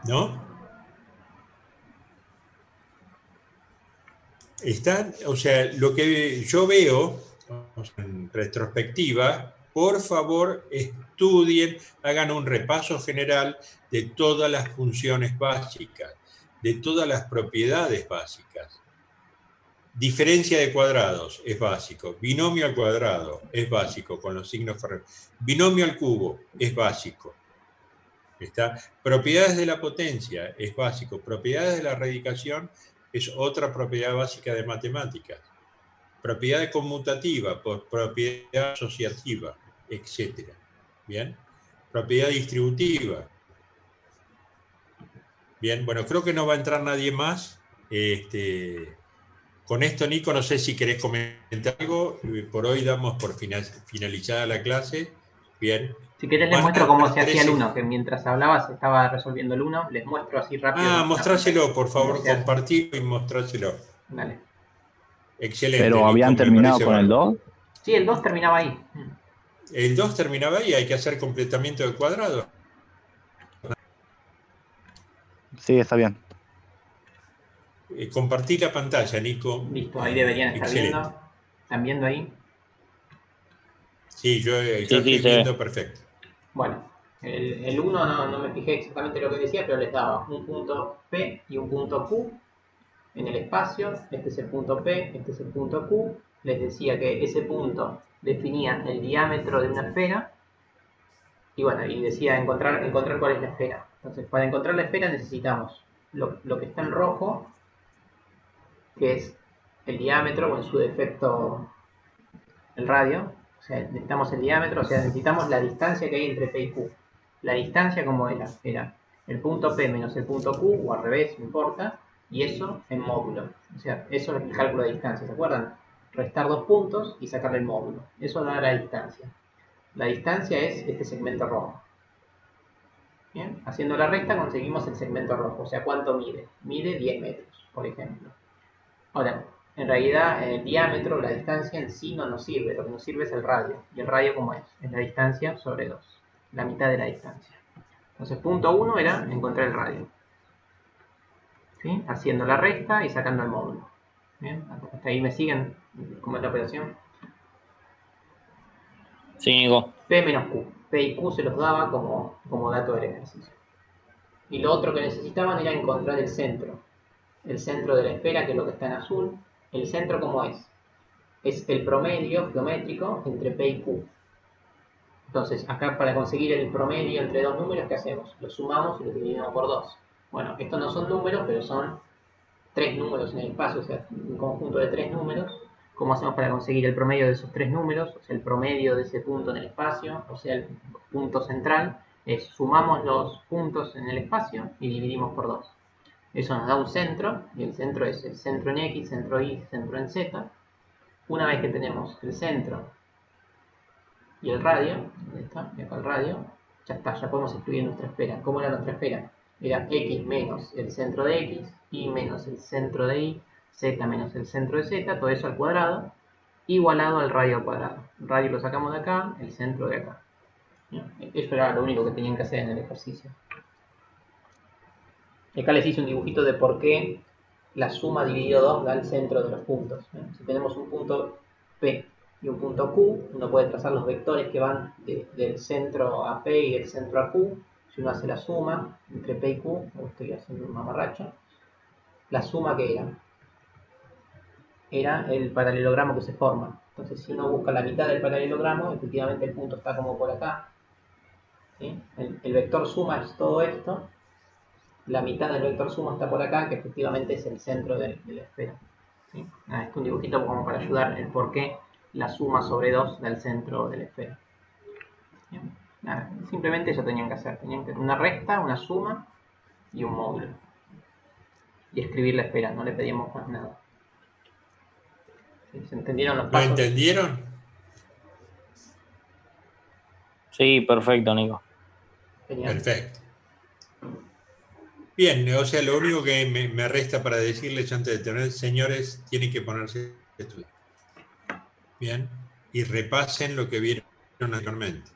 ¿No? Están, o sea, lo que yo veo en retrospectiva, por favor estudien, hagan un repaso general de todas las funciones básicas, de todas las propiedades básicas. Diferencia de cuadrados es básico, binomio al cuadrado es básico con los signos correctos, binomio al cubo es básico. ¿Está? Propiedades de la potencia es básico, propiedades de la radicación es otra propiedad básica de matemáticas. Propiedad conmutativa, propiedad asociativa, etc. ¿Bien? Propiedad distributiva. Bien, bueno, creo que no va a entrar nadie más. Con esto, Nico, no sé si querés comentar algo. Por hoy damos por finalizada la clase. Bien. Si querés les muestro cómo se hacía el 1, que mientras hablabas estaba resolviendo el 1. Les muestro así rápido. Ah, mostráselo, por favor, compartirlo y mostráselo. Dale. Excelente. ¿Pero Nico, habían terminado con el 2? Sí, el 2 terminaba ahí. El 2 terminaba ahí, hay que hacer completamiento de cuadrado. Sí, está bien. Compartí la pantalla, Nico. Listo, ahí deberían estar viendo. ¿Están viendo ahí? Sí, yo estoy viendo perfecto. Bueno, el 1 no me fijé exactamente lo que decía, pero les daba un punto P y un punto Q en el espacio. Este es el punto P, este es el punto Q. Les decía que ese punto definía el diámetro de una esfera. Y bueno, y decía encontrar cuál es la esfera. Entonces, para encontrar la esfera necesitamos lo que está en rojo, que es el diámetro, o en su defecto el radio. O sea, necesitamos el diámetro, o sea, necesitamos la distancia que hay entre P y Q. La distancia, ¿cómo era? Era el punto P menos el punto Q, o al revés, no importa, y eso en módulo. O sea, eso es el cálculo de distancia, ¿se acuerdan? Restar 2 puntos y sacarle el módulo. Eso da la distancia. La distancia es este segmento rojo. Bien, haciendo la resta conseguimos el segmento rojo, o sea, ¿cuánto mide? Mide 10 metros, por ejemplo. Ahora, en realidad el diámetro, la distancia en sí no nos sirve, lo que nos sirve es el radio. ¿Y el radio cómo es? Es la distancia sobre 2, la mitad de la distancia. Entonces, punto 1 era encontrar el radio. ¿Sí? Haciendo la resta y sacando el módulo. ¿Bien? ¿Hasta ahí me siguen? ¿Cómo es la operación? Sí, Nico. P menos Q. P y Q se los daba como dato del ejercicio. Y lo otro que necesitaban era encontrar el centro. El centro de la esfera, que es lo que está en azul. ¿El centro cómo es? Es el promedio geométrico entre P y Q. Entonces, acá para conseguir el promedio entre dos números, ¿qué hacemos? Los sumamos y los dividimos por 2. Bueno, estos no son números, pero son 3 números en el espacio, o sea, un conjunto de 3 números. ¿Cómo hacemos para conseguir el promedio de esos 3 números? O sea, el promedio de ese punto en el espacio, o sea, el punto central, es sumamos los puntos en el espacio y dividimos por 2. Eso nos da un centro, y el centro es el centro en X, centro Y, centro en Z. Una vez que tenemos el centro y el radio, ¿dónde está? Y acá el radio, ya está, ya podemos escribir nuestra esfera. ¿Cómo era nuestra esfera? Era X menos el centro de X, Y menos el centro de Y, Z menos el centro de Z, todo eso al cuadrado, igualado al radio al cuadrado. El radio lo sacamos de acá, el centro de acá. Eso era lo único que tenían que hacer en el ejercicio. Acá les hice un dibujito de por qué la suma dividido 2 da el centro de los puntos. Si tenemos un punto P y un punto Q, uno puede trazar los vectores que van del centro a P y del centro a Q. Si uno hace la suma entre P y Q, estoy haciendo un mamarracho, la suma que era el paralelogramo que se forma. Entonces, si uno busca la mitad del paralelogramo, efectivamente el punto está como por acá. ¿Sí? El vector suma es todo esto. La mitad del vector suma está por acá, que efectivamente es el centro de la esfera. ¿Sí? Este es un dibujito como para ayudar el por qué la suma sobre 2 da el centro de la esfera. Bien. Simplemente eso tenían que hacer. Tenían que hacer una resta, una suma y un módulo. Y escribir la esfera, no le pedíamos más nada. ¿Se entendieron los pasos? ¿Lo entendieron? Sí, perfecto, Nico. Genial. Perfecto. Bien, o sea, lo único que me resta para decirles antes de terminar, señores, tienen que ponerse a estudiar. Bien, y repasen lo que vieron anteriormente.